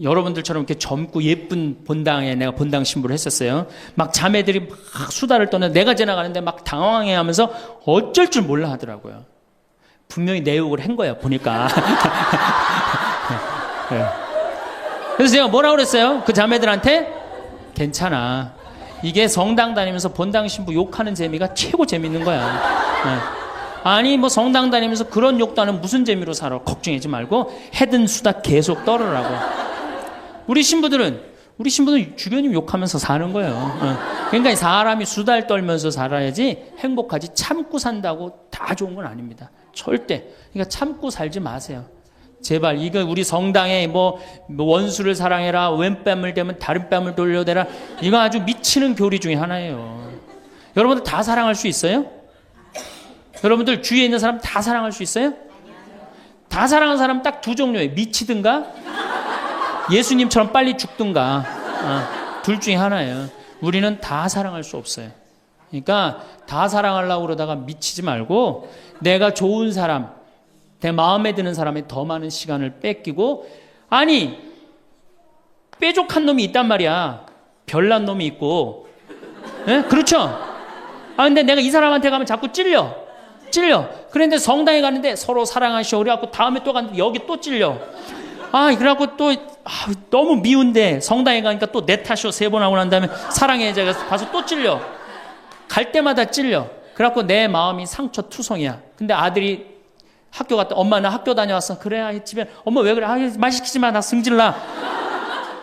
여러분들처럼 이렇게 젊고 예쁜 본당에 내가 본당 신부를 했었어요. 막 자매들이 막 수다를 떠는 내가 지나가는데 막 당황해하면서 어쩔 줄 몰라 하더라고요. 분명히 내 욕을 한 거야 보니까. 네. 그래서 제가 뭐라고 그랬어요? 그 자매들한테 괜찮아. 이게 성당 다니면서 본당 신부 욕하는 재미가 최고 재밌는 거야. 네. 아니 뭐 성당 다니면서 그런 욕도 하는 무슨 재미로 살아. 걱정하지 말고 해든 수다 계속 떨으라고. 우리 신부들은 주교님 욕하면서 사는 거예요. 그러니까 사람이 수다를 떨면서 살아야지 행복하지 참고 산다고 다 좋은 건 아닙니다. 절대. 그러니까 참고 살지 마세요. 제발 이거 우리 성당에 뭐 원수를 사랑해라 왼뺨을 대면 다른 뺨을 돌려대라 이거 아주 미치는 교리 중에 하나예요. 여러분들 다 사랑할 수 있어요? 여러분들 주위에 있는 사람 다 사랑할 수 있어요? 다 사랑하는 사람 딱 두 종류예요. 미치든가 예수님처럼 빨리 죽든가 둘 중에 하나예요. 우리는 다 사랑할 수 없어요. 그러니까 다 사랑하려고 그러다가 미치지 말고 내가 좋은 사람 내 마음에 드는 사람에 더 많은 시간을 뺏기고 아니 뾰족한 놈이 있단 말이야. 별난 놈이 있고 예? 그렇죠? 근데 내가 이 사람한테 가면 자꾸 찔려. 그런데 성당에 가는데 서로 사랑하시오 그래갖고 다음에 또 갔는데 여기 또 찔려. 그래갖고 또 너무 미운데 성당에 가니까 또 내 탓이오 3번 하고 난 다음에 사랑해 제가 가서 또 찔려. 갈 때마다 찔려. 그래갖고 내 마음이 상처투성이야. 근데 아들이 학교 갔다 엄마 나 학교 다녀왔어. 그래 집에 엄마 왜 그래? 말 시키지 마. 나 승질나.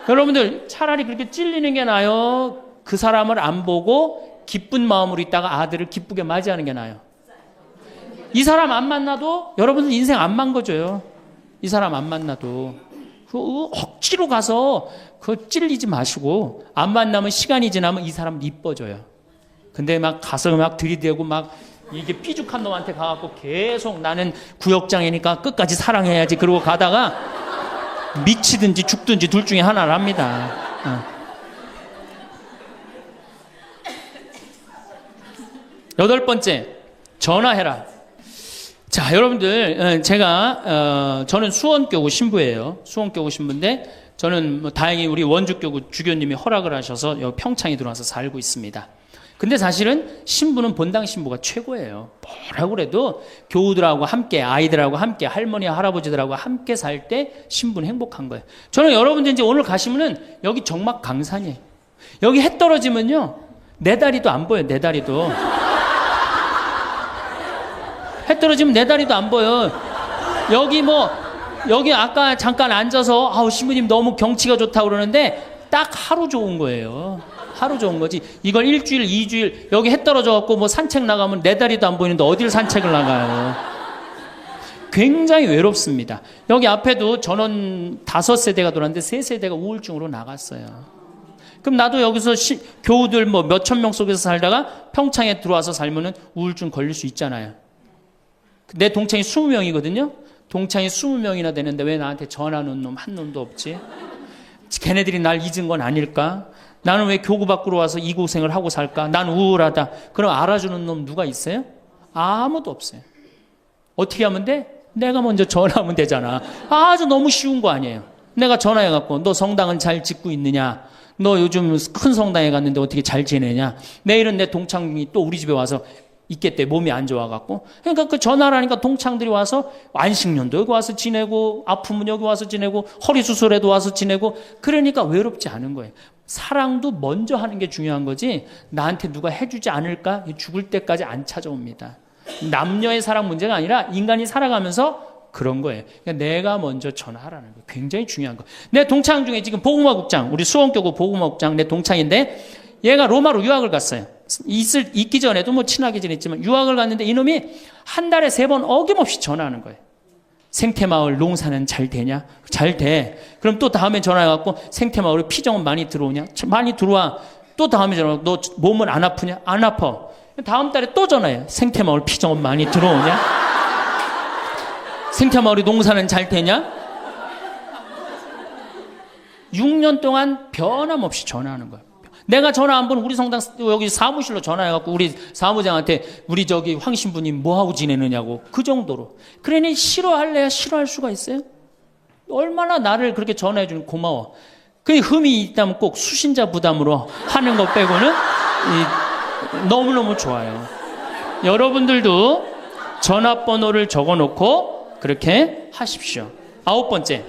여러분들 차라리 그렇게 찔리는 게 나아요. 그 사람을 안 보고 기쁜 마음으로 있다가 아들을 기쁘게 맞이하는 게 나아요. 이 사람 안 만나도 여러분들 인생 안 망가져요. 이 사람 안 만나도 억지로 가서 그 찔리지 마시고 안 만나면 시간이 지나면 이 사람 이뻐져요. 근데 막 가서 막 들이대고 막 이게 삐죽한 놈한테 가갖고 계속 나는 구역장이니까 끝까지 사랑해야지 그러고 가다가 미치든지 죽든지 둘 중에 하나를 합니다. 여덟 번째, 전화해라. 자, 여러분들 제가 저는 수원교구 신부예요. 수원교구 신부인데 저는 뭐 다행히 우리 원주교구 주교님이 허락을 하셔서 여기 평창에 들어와서 살고 있습니다. 근데 사실은 신부는 본당 신부가 최고예요. 뭐라고 그래도 교우들하고 함께 아이들하고 함께 할머니 할아버지들하고 함께 살 때 신부는 행복한 거예요. 저는 여러분들 이제 오늘 가시면은 여기 정막 강산이에요. 여기 해 떨어지면요 내 다리도 안 보여요. 내 다리도 해 떨어지면 내 다리도 안 보여. 여기 아까 잠깐 앉아서 신부님 너무 경치가 좋다고 그러는데 딱 하루 좋은 거예요. 하루 좋은 거지. 이걸 일주일, 2주일 여기 해 떨어져 갖고 뭐 산책 나가면 내 다리도 안 보이는데 어딜 산책을 나가요. 굉장히 외롭습니다. 여기 앞에도 전원 5세대가 돌았는데 3세대가 우울증으로 나갔어요. 그럼 나도 여기서 교우들 뭐 몇천 명 속에서 살다가 평창에 들어와서 살면은 우울증 걸릴 수 있잖아요. 내 동창이 20명이거든요. 동창이 20명이나 되는데 왜 나한테 전화하는 놈 한 놈도 없지? 걔네들이 날 잊은 건 아닐까? 나는 왜 교구 밖으로 와서 이 고생을 하고 살까? 난 우울하다. 그럼 알아주는 놈 누가 있어요? 아무도 없어요. 어떻게 하면 돼? 내가 먼저 전화하면 되잖아. 아주 너무 쉬운 거 아니에요. 내가 전화해갖고 너 성당은 잘 짓고 있느냐? 너 요즘 큰 성당에 갔는데 어떻게 잘 지내냐? 내일은 내 동창이 또 우리 집에 와서 있겠대. 몸이 안 좋아갖고. 그러니까 그 전화를 하니까 동창들이 와서 안식년도 여기 와서 지내고 아프면 여기 와서 지내고 허리 수술에도 와서 지내고 그러니까 외롭지 않은 거예요. 사랑도 먼저 하는 게 중요한 거지 나한테 누가 해주지 않을까? 죽을 때까지 안 찾아옵니다. 남녀의 사랑 문제가 아니라 인간이 살아가면서 그런 거예요. 그러니까 내가 먼저 전화하라는 거예요. 굉장히 중요한 거. 내 동창 중에 지금 보구마국장 우리 수원교구 보구마국장 내 동창인데 얘가 로마로 유학을 갔어요. 있기 전에도 뭐 친하게 지냈지만 유학을 갔는데 이놈이 한 달에 3번 어김없이 전화하는 거예요. 생태마을 농사는 잘 되냐? 잘 돼. 그럼 또 다음에 전화해갖고 생태마을에 피정은 많이 들어오냐? 많이 들어와. 또 다음에 전화하고 너 몸은 안 아프냐? 안 아파. 다음 달에 또 전화해. 생태마을 피정은 많이 들어오냐? 생태마을에 농사는 잘 되냐? 6년 동안 변함없이 전화하는 거예요. 내가 전화 한 번 우리 성당 여기 사무실로 전화해갖고 우리 사무장한테 우리 저기 황 신부님 뭐하고 지내느냐고 그 정도로. 그러니 싫어할래야 싫어할 수가 있어요? 얼마나 나를 그렇게 전화해주는 고마워. 그 흠이 있다면 꼭 수신자 부담으로 하는 것 빼고는 너무너무 좋아요. 여러분들도 전화번호를 적어놓고 그렇게 하십시오. 9번째,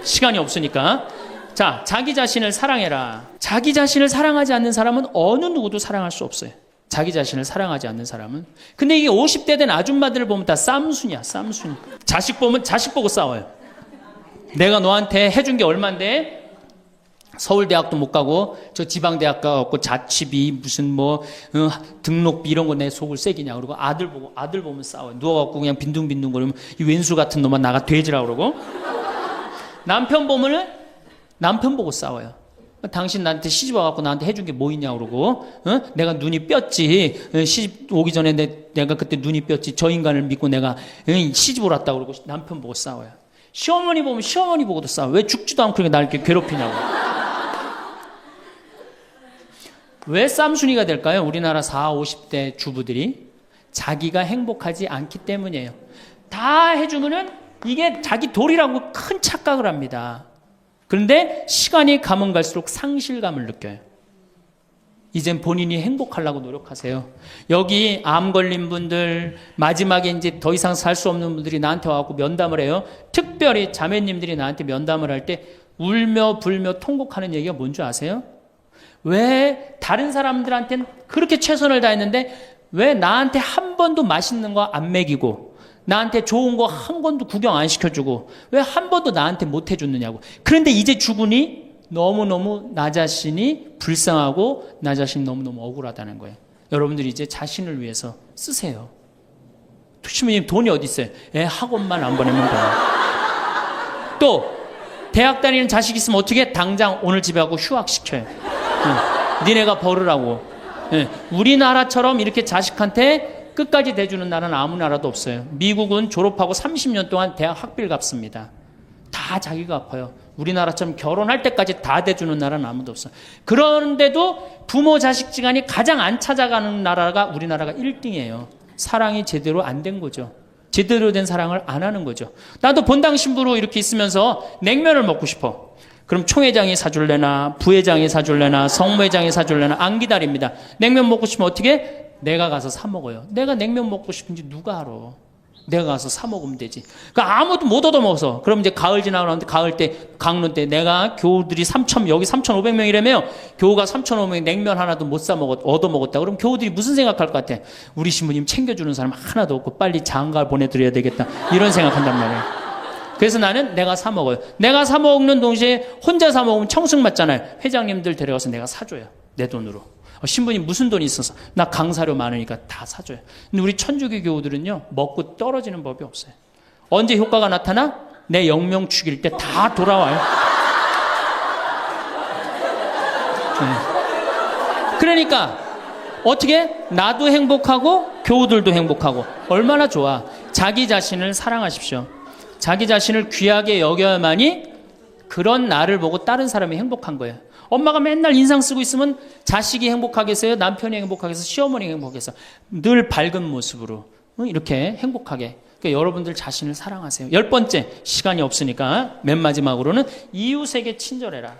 시간이 없으니까. 자, 자기 자신을 사랑해라. 자기 자신을 사랑하지 않는 사람은 어느 누구도 사랑할 수 없어요. 자기 자신을 사랑하지 않는 사람은. 근데 이게 50대 된 아줌마들을 보면 다 쌈순이야, 쌈순이. 자식 보면 자식 보고 싸워요. 내가 너한테 해준 게 얼만데? 서울대학도 못 가고 저 지방대학 가고 자취비 무슨 뭐 등록비 이런 거 내 속을 새기냐 그러고 아들 보면 싸워요. 누워갖고 그냥 빈둥빈둥 거리면 이 왼수 같은 놈아 나가 돼지라 그러고 남편 보면은 남편 보고 싸워요. 당신 나한테 시집 와갖고 나한테 해준 게 뭐 있냐 그러고 내가 눈이 뼈지. 시집 오기 전에 내가 그때 눈이 뼈지. 저 인간을 믿고 내가 시집을 왔다 그러고 남편 보고 싸워요. 시어머니 보면 시어머니 보고도 싸워. 왜 죽지도 않고 그렇게 날 이렇게 괴롭히냐고. 왜 쌈순이가 될까요? 우리나라 40, 50대 주부들이 자기가 행복하지 않기 때문이에요. 다 해주면은 이게 자기 도리라고 큰 착각을 합니다. 그런데 시간이 가면 갈수록 상실감을 느껴요. 이젠 본인이 행복하려고 노력하세요. 여기 암 걸린 분들, 마지막에 이제 더 이상 살 수 없는 분들이 나한테 와갖고 면담을 해요. 특별히 자매님들이 나한테 면담을 할 때 울며 불며 통곡하는 얘기가 뭔지 아세요? 왜 다른 사람들한테는 그렇게 최선을 다했는데 왜 나한테 한 번도 맛있는 거 안 먹이고 나한테 좋은 거 한 번도 구경 안 시켜주고 왜 한 번도 나한테 못 해줬느냐고. 그런데 이제 죽으니 너무너무 나 자신이 불쌍하고 나 자신이 너무너무 억울하다는 거예요. 여러분들이 이제 자신을 위해서 쓰세요. 신부님 돈이 어디 있어요? 학원만 안 보내면 돼요. 또 대학 다니는 자식 있으면 어떻게 당장 오늘 집에 가고 휴학시켜요. 니네가 벌으라고. 우리나라처럼 이렇게 자식한테 끝까지 대주는 나라는 아무 나라도 없어요. 미국은 졸업하고 30년 동안 대학 학비를 갚습니다. 다 자기가 갚아요. 우리나라처럼 결혼할 때까지 다 대주는 나라는 아무도 없어요. 그런데도 부모 자식 지간이 가장 안 찾아가는 나라가 우리나라가 1등이에요. 사랑이 제대로 안 된 거죠. 제대로 된 사랑을 안 하는 거죠. 나도 본당 신부로 이렇게 있으면서 냉면을 먹고 싶어. 그럼 총회장이 사줄래나 부회장이 사줄래나 성모회장이 사줄래나 안 기다립니다. 냉면 먹고 싶으면 어떻게? 내가 가서 사 먹어요. 내가 냉면 먹고 싶은지 누가 알아? 내가 가서 사 먹으면 되지. 그러니까 아무도 못 얻어먹어서. 그럼 이제 가을 지나가는데 가을 때 강론 때 내가 교우들이 여기 3,500명이라며 교우가 3,500명 냉면 하나도 못 사 먹었 얻어먹었다. 그럼 교우들이 무슨 생각할 것 같아? 우리 신부님 챙겨주는 사람 하나도 없고 빨리 장가 보내드려야 되겠다. 이런 생각한단 말이에요. 그래서 나는 내가 사 먹어요. 내가 사 먹는 동시에 혼자 사 먹으면 청승 맞잖아요. 회장님들 데려가서 내가 사줘요. 내 돈으로. 신부님 무슨 돈이 있어서? 나 강사료 많으니까 다 사줘요. 근데 우리 천주교 교우들은요. 먹고 떨어지는 법이 없어요. 언제 효과가 나타나? 내 영명 죽일 때 다 돌아와요. 그러니까 어떻게? 나도 행복하고 교우들도 행복하고 얼마나 좋아. 자기 자신을 사랑하십시오. 자기 자신을 귀하게 여겨야만이 그런 나를 보고 다른 사람이 행복한 거예요. 엄마가 맨날 인상 쓰고 있으면 자식이 행복하겠어요? 남편이 행복하겠어요? 시어머니가 행복하겠어요? 늘 밝은 모습으로 이렇게 행복하게. 그러니까 여러분들 자신을 사랑하세요. 10번째, 시간이 없으니까 맨 마지막으로는 이웃에게 친절해라.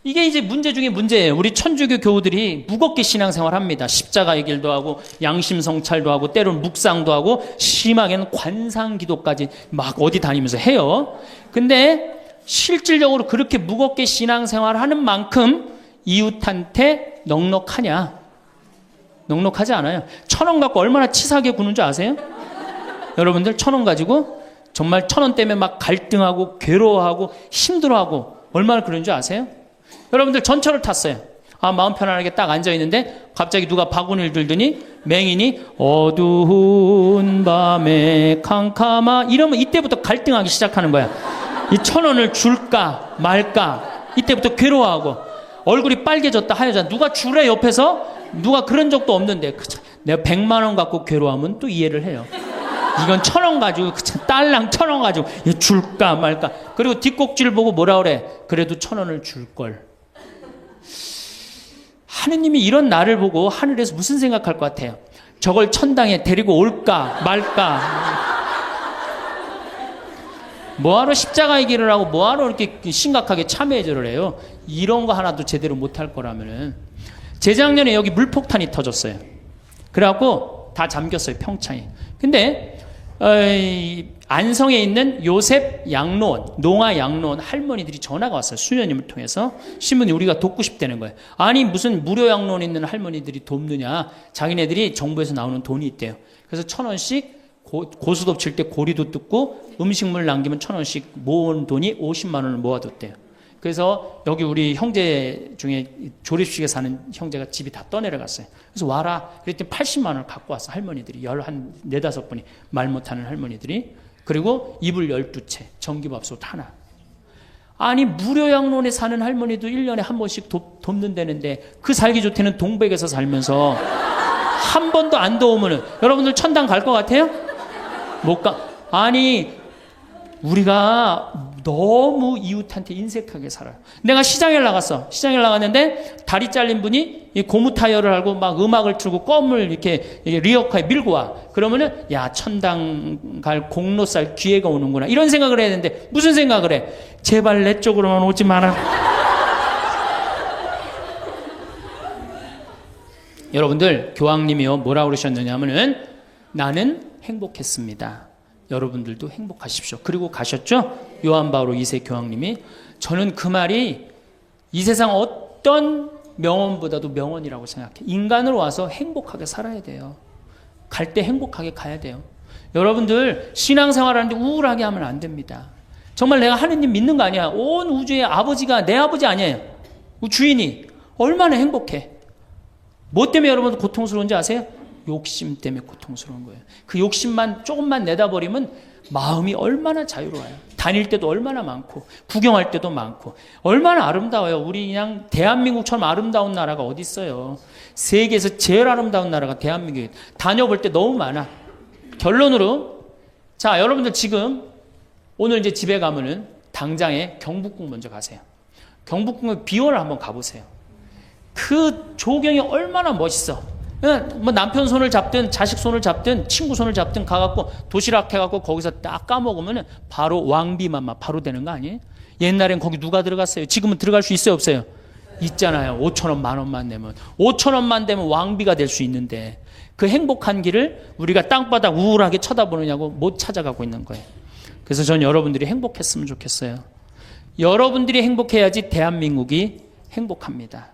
이게 이제 문제 중에 문제예요. 우리 천주교 교우들이 무겁게 신앙생활 합니다. 십자가의 길도 하고 양심 성찰도 하고 때로는 묵상도 하고 심하게는 관상 기도까지 막 어디 다니면서 해요. 근데 실질적으로 그렇게 무겁게 신앙생활 하는 만큼 이웃한테 넉넉하냐? 넉넉하지 않아요. 1,000원 갖고 얼마나 치사하게 구는 줄 아세요? 여러분들 1,000원 가지고 정말 1,000원 때문에 막 갈등하고 괴로워하고 힘들어하고 얼마나 그런 줄 아세요? 여러분들 전철을 탔어요. 아, 마음 편안하게 딱 앉아있는데 갑자기 누가 바구니를 들더니 맹인이 어두운 밤에 캄캄하 이러면 이때부터 갈등하기 시작하는 거야. 이 1,000원을 줄까 말까 이때부터 괴로워하고 얼굴이 빨개졌다 하여졌다. 누가 주래 옆에서? 누가 그런 적도 없는데 내가 100만 원 갖고 괴로워하면 또 이해를 해요. 이건 1,000원 가지고 딸랑 1,000원 가지고 줄까 말까. 그리고 뒷꼭지를 보고 뭐라 그래? 그래도 1,000원을 줄걸. 하느님이 이런 나를 보고 하늘에서 무슨 생각할 것 같아요? 저걸 천당에 데리고 올까 말까. 뭐하러 십자가의 길을 하고 뭐하러 이렇게 심각하게 참회절을 해요? 이런 거 하나도 제대로 못할 거라면은. 재작년에 여기 물폭탄이 터졌어요. 그래갖고 다 잠겼어요, 평창에. 근데 안성에 있는 요셉 양로원, 농아 양로원 할머니들이 전화가 왔어요. 수녀님을 통해서. 신부님 우리가 돕고 싶다는 거예요. 아니 무슨 무료 양로원에 있는 할머니들이 돕느냐. 자기네들이 정부에서 나오는 돈이 있대요. 그래서 1,000원씩 고수톱 칠 때 고리도 뜯고 음식물 남기면 1,000원씩 모은 돈이 50만 원을 모아뒀대요. 그래서 여기 우리 형제 중에 조립식에 사는 형제가 집이 다 떠내려갔어요. 그래서 와라. 그랬더니 80만 원을 갖고 왔어. 할머니들이. 한 4-5분이 말 못하는 할머니들이. 그리고 이불 12채, 전기밥솥 하나. 아니 무료 양론에 사는 할머니도 1년에 한 번씩 돕는다는데 그 살기 좋대는 동백에서 살면서 한 번도 안 도우면은 여러분들 천당 갈 것 같아요? 못 가. 아니 우리가 너무 이웃한테 인색하게 살아요. 내가 시장에 나갔어. 시장에 나갔는데 다리 잘린 분이 이 고무 타이어를 하고 막 음악을 틀고 껌을 이렇게 리어카에 밀고 와. 그러면은 야 천당 갈 공로살 기회가 오는구나. 이런 생각을 해야 되는데 무슨 생각을 해? 제발 내 쪽으로만 오지 마라. 여러분들 교황님이요 뭐라고 그러셨느냐 하면은 나는 행복했습니다. 여러분들도 행복하십시오. 그리고 가셨죠? 요한 바오로 2세 교황님이. 저는 그 말이 이 세상 어떤 명언보다도 명언이라고 생각해. 인간으로 와서 행복하게 살아야 돼요. 갈 때 행복하게 가야 돼요. 여러분들 신앙생활하는데 우울하게 하면 안 됩니다. 정말 내가 하느님 믿는 거 아니야. 온 우주의 아버지가 내 아버지 아니에요. 주인이 얼마나 행복해. 뭐 때문에 여러분 고통스러운지 아세요? 욕심 때문에 고통스러운 거예요. 그 욕심만 조금만 내다버리면 마음이 얼마나 자유로워요. 다닐 때도 얼마나 많고 구경할 때도 많고 얼마나 아름다워요. 우리 그냥 대한민국처럼 아름다운 나라가 어디 있어요. 세계에서 제일 아름다운 나라가 대한민국이에요. 다녀볼 때 너무 많아. 결론으로 자 여러분들 지금 오늘 이제 집에 가면은 당장에 경복궁 먼저 가세요. 경복궁의 비원을 한번 가보세요. 그 조경이 얼마나 멋있어. 뭐 남편 손을 잡든 자식 손을 잡든 친구 손을 잡든 가갖고 도시락 해갖고 거기서 딱 까먹으면 바로 왕비만 바로 되는 거 아니에요? 옛날엔 거기 누가 들어갔어요? 지금은 들어갈 수 있어요 없어요? 있잖아요. 5,000원 10,000원만 내면 5,000원만 되면 왕비가 될 수 있는데 그 행복한 길을 우리가 땅바닥 우울하게 쳐다보느냐고 못 찾아가고 있는 거예요. 그래서 전 여러분들이 행복했으면 좋겠어요. 여러분들이 행복해야지 대한민국이 행복합니다.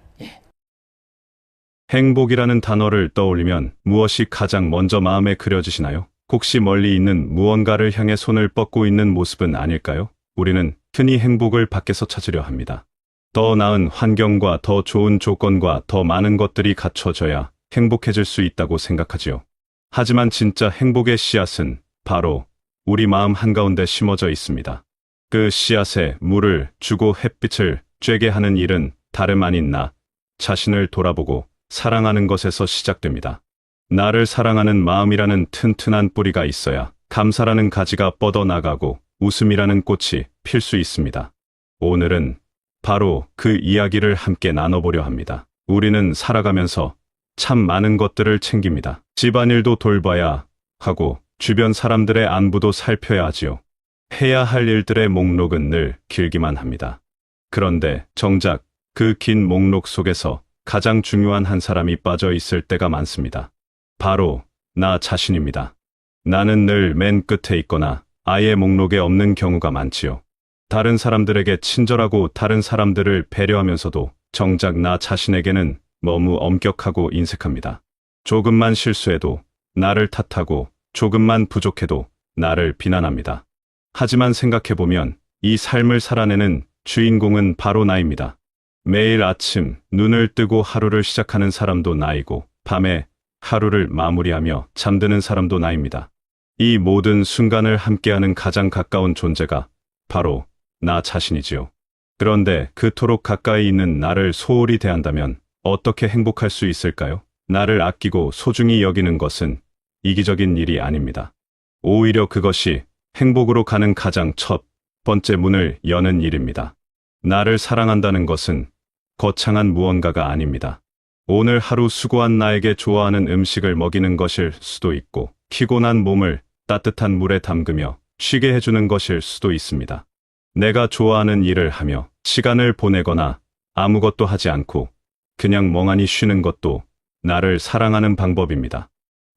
행복이라는 단어를 떠올리면 무엇이 가장 먼저 마음에 그려지시나요? 혹시 멀리 있는 무언가를 향해 손을 뻗고 있는 모습은 아닐까요? 우리는 흔히 행복을 밖에서 찾으려 합니다. 더 나은 환경과 더 좋은 조건과 더 많은 것들이 갖춰져야 행복해질 수 있다고 생각하지요. 하지만 진짜 행복의 씨앗은 바로 우리 마음 한가운데 심어져 있습니다. 그 씨앗에 물을 주고 햇빛을 쬐게 하는 일은 다름 아닌 나 자신을 돌아보고 사랑하는 것에서 시작됩니다. 나를 사랑하는 마음이라는 튼튼한 뿌리가 있어야 감사라는 가지가 뻗어나가고 웃음이라는 꽃이 필 수 있습니다. 오늘은 바로 그 이야기를 함께 나눠보려 합니다. 우리는 살아가면서 참 많은 것들을 챙깁니다. 집안일도 돌봐야 하고 주변 사람들의 안부도 살펴야 하지요. 해야 할 일들의 목록은 늘 길기만 합니다. 그런데 정작 그 긴 목록 속에서 가장 중요한 한 사람이 빠져 있을 때가 많습니다. 바로 나 자신입니다. 나는 늘 맨 끝에 있거나 아예 목록에 없는 경우가 많지요. 다른 사람들에게 친절하고 다른 사람들을 배려하면서도 정작 나 자신에게는 너무 엄격하고 인색합니다. 조금만 실수해도 나를 탓하고 조금만 부족해도 나를 비난합니다. 하지만 생각해보면 이 삶을 살아내는 주인공은 바로 나입니다. 매일 아침 눈을 뜨고 하루를 시작하는 사람도 나이고 밤에 하루를 마무리하며 잠드는 사람도 나입니다. 이 모든 순간을 함께하는 가장 가까운 존재가 바로 나 자신이지요. 그런데 그토록 가까이 있는 나를 소홀히 대한다면 어떻게 행복할 수 있을까요? 나를 아끼고 소중히 여기는 것은 이기적인 일이 아닙니다. 오히려 그것이 행복으로 가는 가장 첫 번째 문을 여는 일입니다. 나를 사랑한다는 것은 거창한 무언가가 아닙니다. 오늘 하루 수고한 나에게 좋아하는 음식을 먹이는 것일 수도 있고, 피곤한 몸을 따뜻한 물에 담그며 쉬게 해주는 것일 수도 있습니다. 내가 좋아하는 일을 하며 시간을 보내거나 아무것도 하지 않고 그냥 멍하니 쉬는 것도 나를 사랑하는 방법입니다.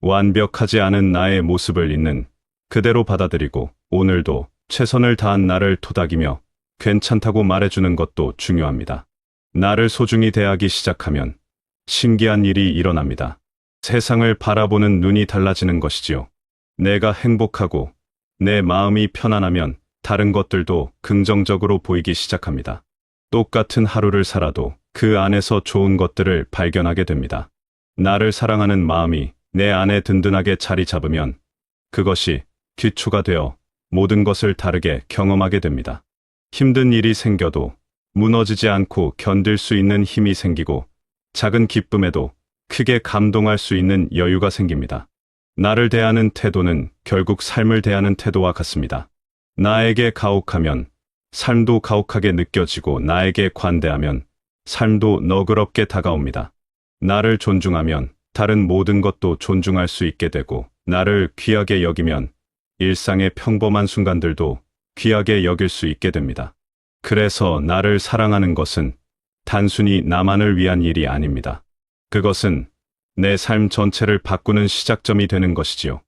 완벽하지 않은 나의 모습을 있는 그대로 받아들이고 오늘도 최선을 다한 나를 토닥이며 괜찮다고 말해주는 것도 중요합니다. 나를 소중히 대하기 시작하면 신기한 일이 일어납니다. 세상을 바라보는 눈이 달라지는 것이지요. 내가 행복하고 내 마음이 편안하면 다른 것들도 긍정적으로 보이기 시작합니다. 똑같은 하루를 살아도 그 안에서 좋은 것들을 발견하게 됩니다. 나를 사랑하는 마음이 내 안에 든든하게 자리 잡으면 그것이 기초가 되어 모든 것을 다르게 경험하게 됩니다. 힘든 일이 생겨도 무너지지 않고 견딜 수 있는 힘이 생기고 작은 기쁨에도 크게 감동할 수 있는 여유가 생깁니다. 나를 대하는 태도는 결국 삶을 대하는 태도와 같습니다. 나에게 가혹하면 삶도 가혹하게 느껴지고 나에게 관대하면 삶도 너그럽게 다가옵니다. 나를 존중하면 다른 모든 것도 존중할 수 있게 되고 나를 귀하게 여기면 일상의 평범한 순간들도 귀하게 여길 수 있게 됩니다. 그래서 나를 사랑하는 것은 단순히 나만을 위한 일이 아닙니다. 그것은 내 삶 전체를 바꾸는 시작점이 되는 것이지요.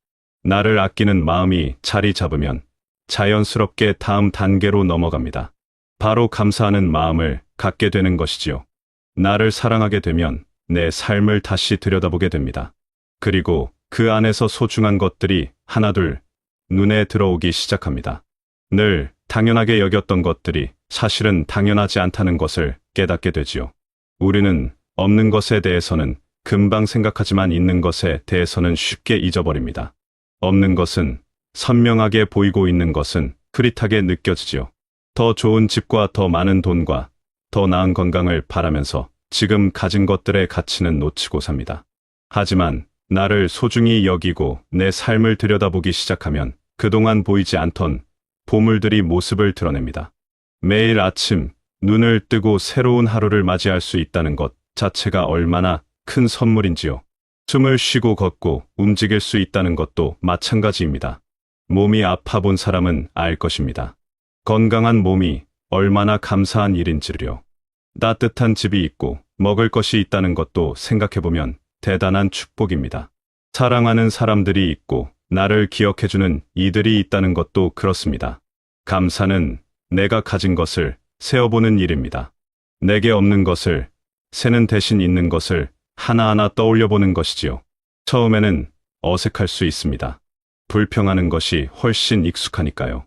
나를 아끼는 마음이 자리 잡으면 자연스럽게 다음 단계로 넘어갑니다. 바로 감사하는 마음을 갖게 되는 것이지요. 나를 사랑하게 되면 내 삶을 다시 들여다보게 됩니다. 그리고 그 안에서 소중한 것들이 하나둘 눈에 들어오기 시작합니다. 늘 당연하게 여겼던 것들이 사실은 당연하지 않다는 것을 깨닫게 되지요. 우리는 없는 것에 대해서는 금방 생각하지만 있는 것에 대해서는 쉽게 잊어버립니다. 없는 것은 선명하게 보이고 있는 것은 흐릿하게 느껴지지요. 더 좋은 집과 더 많은 돈과 더 나은 건강을 바라면서 지금 가진 것들의 가치는 놓치고 삽니다. 하지만 나를 소중히 여기고 내 삶을 들여다보기 시작하면 그동안 보이지 않던 보물들이 모습을 드러냅니다. 매일 아침 눈을 뜨고 새로운 하루를 맞이할 수 있다는 것 자체가 얼마나 큰 선물인지요. 숨을 쉬고 걷고 움직일 수 있다는 것도 마찬가지입니다. 몸이 아파본 사람은 알 것입니다. 건강한 몸이 얼마나 감사한 일인지를요. 따뜻한 집이 있고 먹을 것이 있다는 것도 생각해보면 대단한 축복입니다. 사랑하는 사람들이 있고 나를 기억해주는 이들이 있다는 것도 그렇습니다. 감사는 내가 가진 것을 세어보는 일입니다. 내게 없는 것을 세는 대신 있는 것을 하나하나 떠올려보는 것이지요. 처음에는 어색할 수 있습니다. 불평하는 것이 훨씬 익숙하니까요.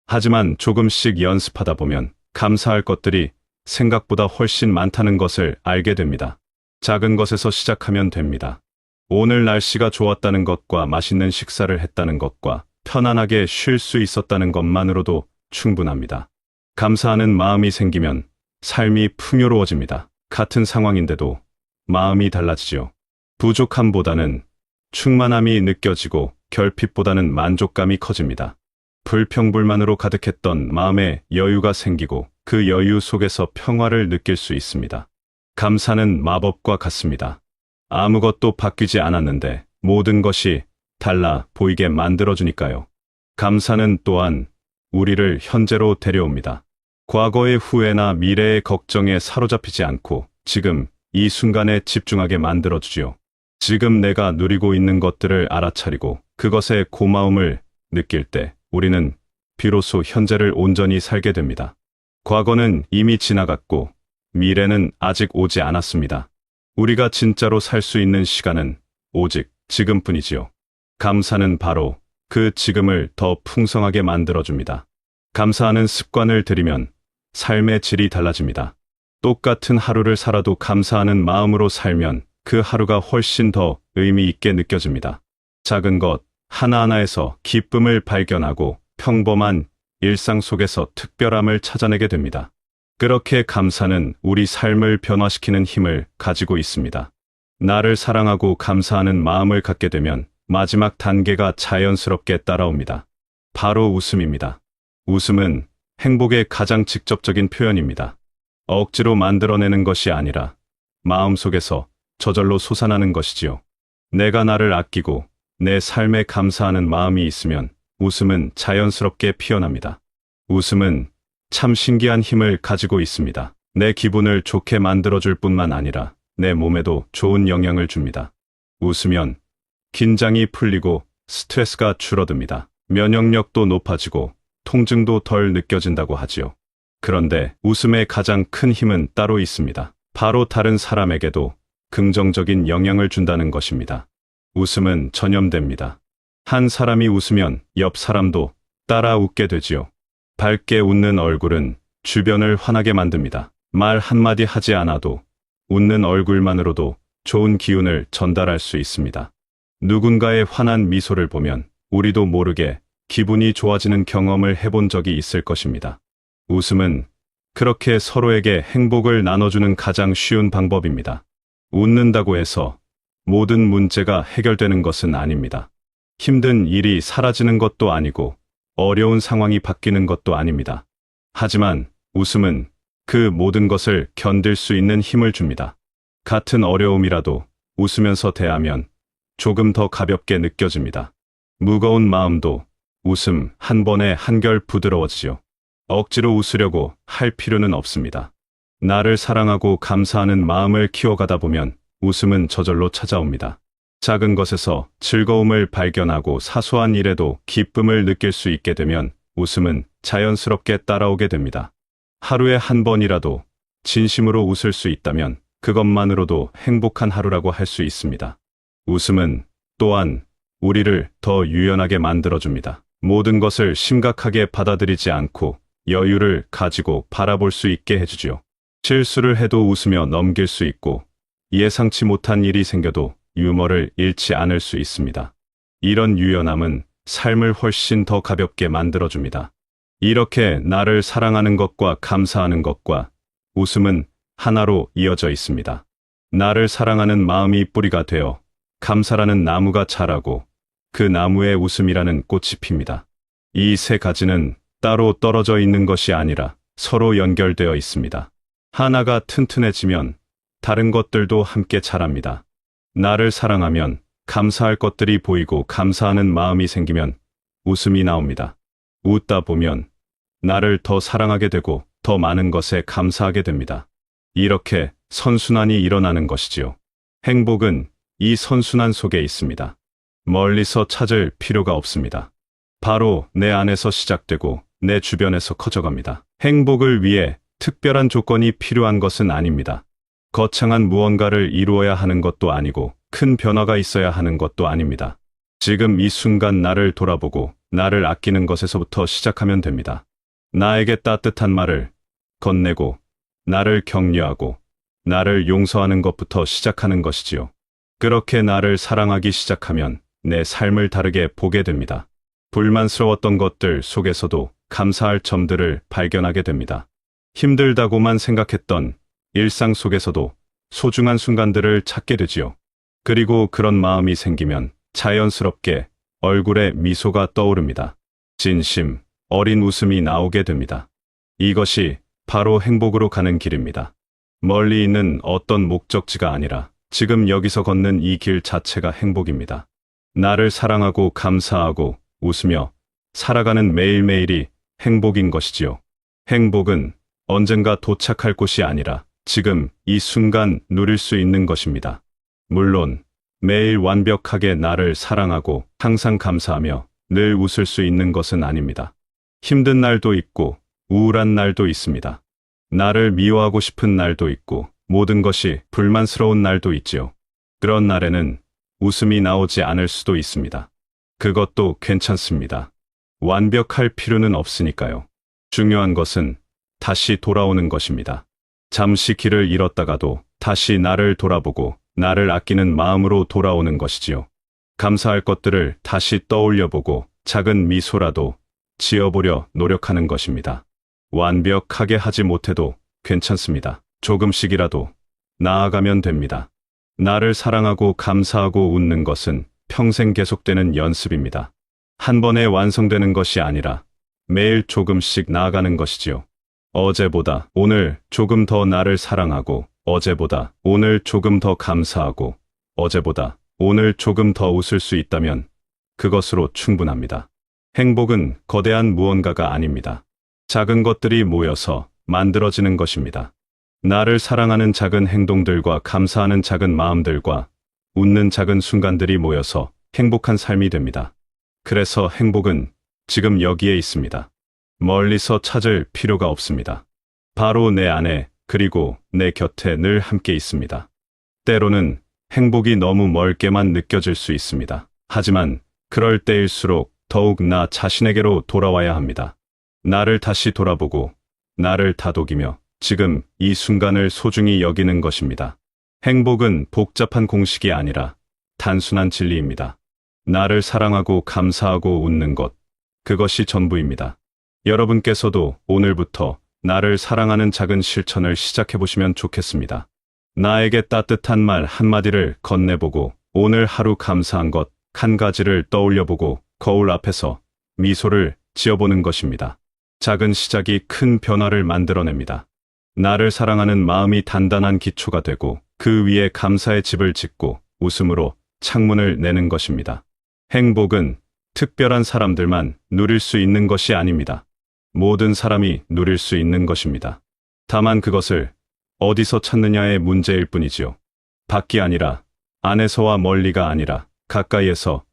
하지만 조금씩 연습하다 보면 감사할 것들이 생각보다 훨씬 많다는 것을 알게 됩니다. 작은 것에서 시작하면 됩니다. 오늘 날씨가 좋았다는 것과 맛있는 식사를 했다는 것과 편안하게 쉴 수 있었다는 것만으로도 충분합니다. 감사하는 마음이 생기면 삶이 풍요로워집니다. 같은 상황인데도 마음이 달라지죠. 부족함보다는 충만함이 느껴지고 결핍보다는 만족감이 커집니다. 불평불만으로 가득했던 마음에 여유가 생기고 그 여유 속에서 평화를 느낄 수 있습니다. 감사는 마법과 같습니다. 아무것도 바뀌지 않았는데 모든 것이 달라 보이게 만들어주니까요. 감사는 또한 우리를 현재로 데려옵니다. 과거의 후회나 미래의 걱정에 사로잡히지 않고 지금 이 순간에 집중하게 만들어주지요. 지금 내가 누리고 있는 것들을 알아차리고 그것에 고마움을 느낄 때 우리는 비로소 현재를 온전히 살게 됩니다. 과거는 이미 지나갔고 미래는 아직 오지 않았습니다. 우리가 진짜로 살 수 있는 시간은 오직 지금뿐이지요. 감사는 바로 그 지금을 더 풍성하게 만들어줍니다. 감사하는 습관을 들이면 삶의 질이 달라집니다. 똑같은 하루를 살아도 감사하는 마음으로 살면 그 하루가 훨씬 더 의미 있게 느껴집니다. 작은 것 하나하나에서 기쁨을 발견하고 평범한 일상 속에서 특별함을 찾아내게 됩니다. 그렇게 감사는 우리 삶을 변화시키는 힘을 가지고 있습니다. 나를 사랑하고 감사하는 마음을 갖게 되면 마지막 단계가 자연스럽게 따라옵니다. 바로 웃음입니다. 웃음은 행복의 가장 직접적인 표현입니다. 억지로 만들어내는 것이 아니라 마음속에서 저절로 솟아나는 것이지요. 내가 나를 아끼고 내 삶에 감사하는 마음이 있으면 웃음은 자연스럽게 피어납니다. 웃음은 참 신기한 힘을 가지고 있습니다. 내 기분을 좋게 만들어줄 뿐만 아니라 내 몸에도 좋은 영향을 줍니다. 웃으면 긴장이 풀리고 스트레스가 줄어듭니다. 면역력도 높아지고 통증도 덜 느껴진다고 하지요. 그런데 웃음의 가장 큰 힘은 따로 있습니다. 바로 다른 사람에게도 긍정적인 영향을 준다는 것입니다. 웃음은 전염됩니다. 한 사람이 웃으면 옆 사람도 따라 웃게 되지요. 밝게 웃는 얼굴은 주변을 환하게 만듭니다. 말 한마디 하지 않아도 웃는 얼굴만으로도 좋은 기운을 전달할 수 있습니다. 누군가의 환한 미소를 보면 우리도 모르게 기분이 좋아지는 경험을 해본 적이 있을 것입니다. 웃음은 그렇게 서로에게 행복을 나눠주는 가장 쉬운 방법입니다. 웃는다고 해서 모든 문제가 해결되는 것은 아닙니다. 힘든 일이 사라지는 것도 아니고 어려운 상황이 바뀌는 것도 아닙니다. 하지만 웃음은 그 모든 것을 견딜 수 있는 힘을 줍니다. 같은 어려움이라도 웃으면서 대하면 조금 더 가볍게 느껴집니다. 무거운 마음도 웃음 한 번에 한결 부드러워지죠. 억지로 웃으려고 할 필요는 없습니다. 나를 사랑하고 감사하는 마음을 키워가다 보면 웃음은 저절로 찾아옵니다. 작은 것에서 즐거움을 발견하고 사소한 일에도 기쁨을 느낄 수 있게 되면 웃음은 자연스럽게 따라오게 됩니다. 하루에 한 번이라도 진심으로 웃을 수 있다면 그것만으로도 행복한 하루라고 할 수 있습니다. 웃음은 또한 우리를 더 유연하게 만들어줍니다. 모든 것을 심각하게 받아들이지 않고 여유를 가지고 바라볼 수 있게 해주지요. 실수를 해도 웃으며 넘길 수 있고 예상치 못한 일이 생겨도 유머를 잃지 않을 수 있습니다. 이런 유연함은 삶을 훨씬 더 가볍게 만들어줍니다. 이렇게 나를 사랑하는 것과 감사하는 것과 웃음은 하나로 이어져 있습니다. 나를 사랑하는 마음이 뿌리가 되어 감사라는 나무가 자라고 그 나무에 웃음이라는 꽃이 핍니다. 이 세 가지는 따로 떨어져 있는 것이 아니라 서로 연결되어 있습니다. 하나가 튼튼해지면 다른 것들도 함께 자랍니다. 나를 사랑하면 감사할 것들이 보이고 감사하는 마음이 생기면 웃음이 나옵니다. 웃다 보면 나를 더 사랑하게 되고 더 많은 것에 감사하게 됩니다. 이렇게 선순환이 일어나는 것이지요. 행복은 이 선순환 속에 있습니다. 멀리서 찾을 필요가 없습니다. 바로 내 안에서 시작되고 내 주변에서 커져갑니다. 행복을 위해 특별한 조건이 필요한 것은 아닙니다. 거창한 무언가를 이루어야 하는 것도 아니고 큰 변화가 있어야 하는 것도 아닙니다. 지금 이 순간 나를 돌아보고 나를 아끼는 것에서부터 시작하면 됩니다. 나에게 따뜻한 말을 건네고 나를 격려하고 나를 용서하는 것부터 시작하는 것이지요. 그렇게 나를 사랑하기 시작하면 내 삶을 다르게 보게 됩니다. 불만스러웠던 것들 속에서도 감사할 점들을 발견하게 됩니다. 힘들다고만 생각했던 일상 속에서도 소중한 순간들을 찾게 되지요. 그리고 그런 마음이 생기면 자연스럽게 얼굴에 미소가 떠오릅니다. 진심, 어린 웃음이 나오게 됩니다. 이것이 바로 행복으로 가는 길입니다. 멀리 있는 어떤 목적지가 아니라 지금 여기서 걷는 이 길 자체가 행복입니다. 나를 사랑하고 감사하고 웃으며 살아가는 매일매일이 행복인 것이지요. 행복은 언젠가 도착할 곳이 아니라 지금 이 순간 누릴 수 있는 것입니다. 물론 매일 완벽하게 나를 사랑하고 항상 감사하며 늘 웃을 수 있는 것은 아닙니다. 힘든 날도 있고 우울한 날도 있습니다. 나를 미워하고 싶은 날도 있고 모든 것이 불만스러운 날도 있지요. 그런 날에는 웃음이 나오지 않을 수도 있습니다. 그것도 괜찮습니다. 완벽할 필요는 없으니까요. 중요한 것은 다시 돌아오는 것입니다. 잠시 길을 잃었다가도 다시 나를 돌아보고 나를 아끼는 마음으로 돌아오는 것이지요. 감사할 것들을 다시 떠올려보고 작은 미소라도 지어보려 노력하는 것입니다. 완벽하게 하지 못해도 괜찮습니다. 조금씩이라도 나아가면 됩니다. 나를 사랑하고 감사하고 웃는 것은 평생 계속되는 연습입니다. 한 번에 완성되는 것이 아니라 매일 조금씩 나아가는 것이지요. 어제보다 오늘 조금 더 나를 사랑하고, 어제보다 오늘 조금 더 감사하고, 어제보다 오늘 조금 더 웃을 수 있다면 그것으로 충분합니다. 행복은 거대한 무언가가 아닙니다. 작은 것들이 모여서 만들어지는 것입니다. 나를 사랑하는 작은 행동들과 감사하는 작은 마음들과 웃는 작은 순간들이 모여서 행복한 삶이 됩니다. 그래서 행복은 지금 여기에 있습니다. 멀리서 찾을 필요가 없습니다. 바로 내 안에, 그리고 내 곁에 늘 함께 있습니다. 때로는 행복이 너무 멀게만 느껴질 수 있습니다. 하지만 그럴 때일수록 더욱 나 자신에게로 돌아와야 합니다. 나를 다시 돌아보고 나를 다독이며 지금 이 순간을 소중히 여기는 것입니다. 행복은 복잡한 공식이 아니라 단순한 진리입니다. 나를 사랑하고 감사하고 웃는 것, 그것이 전부입니다. 여러분께서도 오늘부터 나를 사랑하는 작은 실천을 시작해 보시면 좋겠습니다. 나에게 따뜻한 말 한마디를 건네보고, 오늘 하루 감사한 것 한 가지를 떠올려보고 거울 앞에서 미소를 지어보는 것입니다. 작은 시작이 큰 변화를 만들어냅니다. 나를 사랑하는 마음이 단단한 기초가 되고 그 위에 감사의 집을 짓고 웃음으로 창문을 내는 것입니다. 행복은 특별한 사람들만 누릴 수 있는 것이 아닙니다. 모든 사람이 누릴 수 있는 것입니다. 다만 그것을 어디서 찾느냐의 문제일 뿐이지요. 밖이 아니라, 안에서와 멀리가 아니라 가까이에서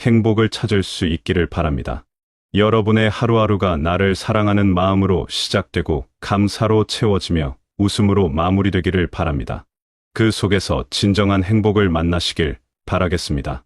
행복을 찾을 수 있기를 바랍니다. 여러분의 하루하루가 나를 사랑하는 마음으로 시작되고 감사로 채워지며 웃음으로 마무리되기를 바랍니다. 그 속에서 진정한 행복을 만나시길 바라겠습니다.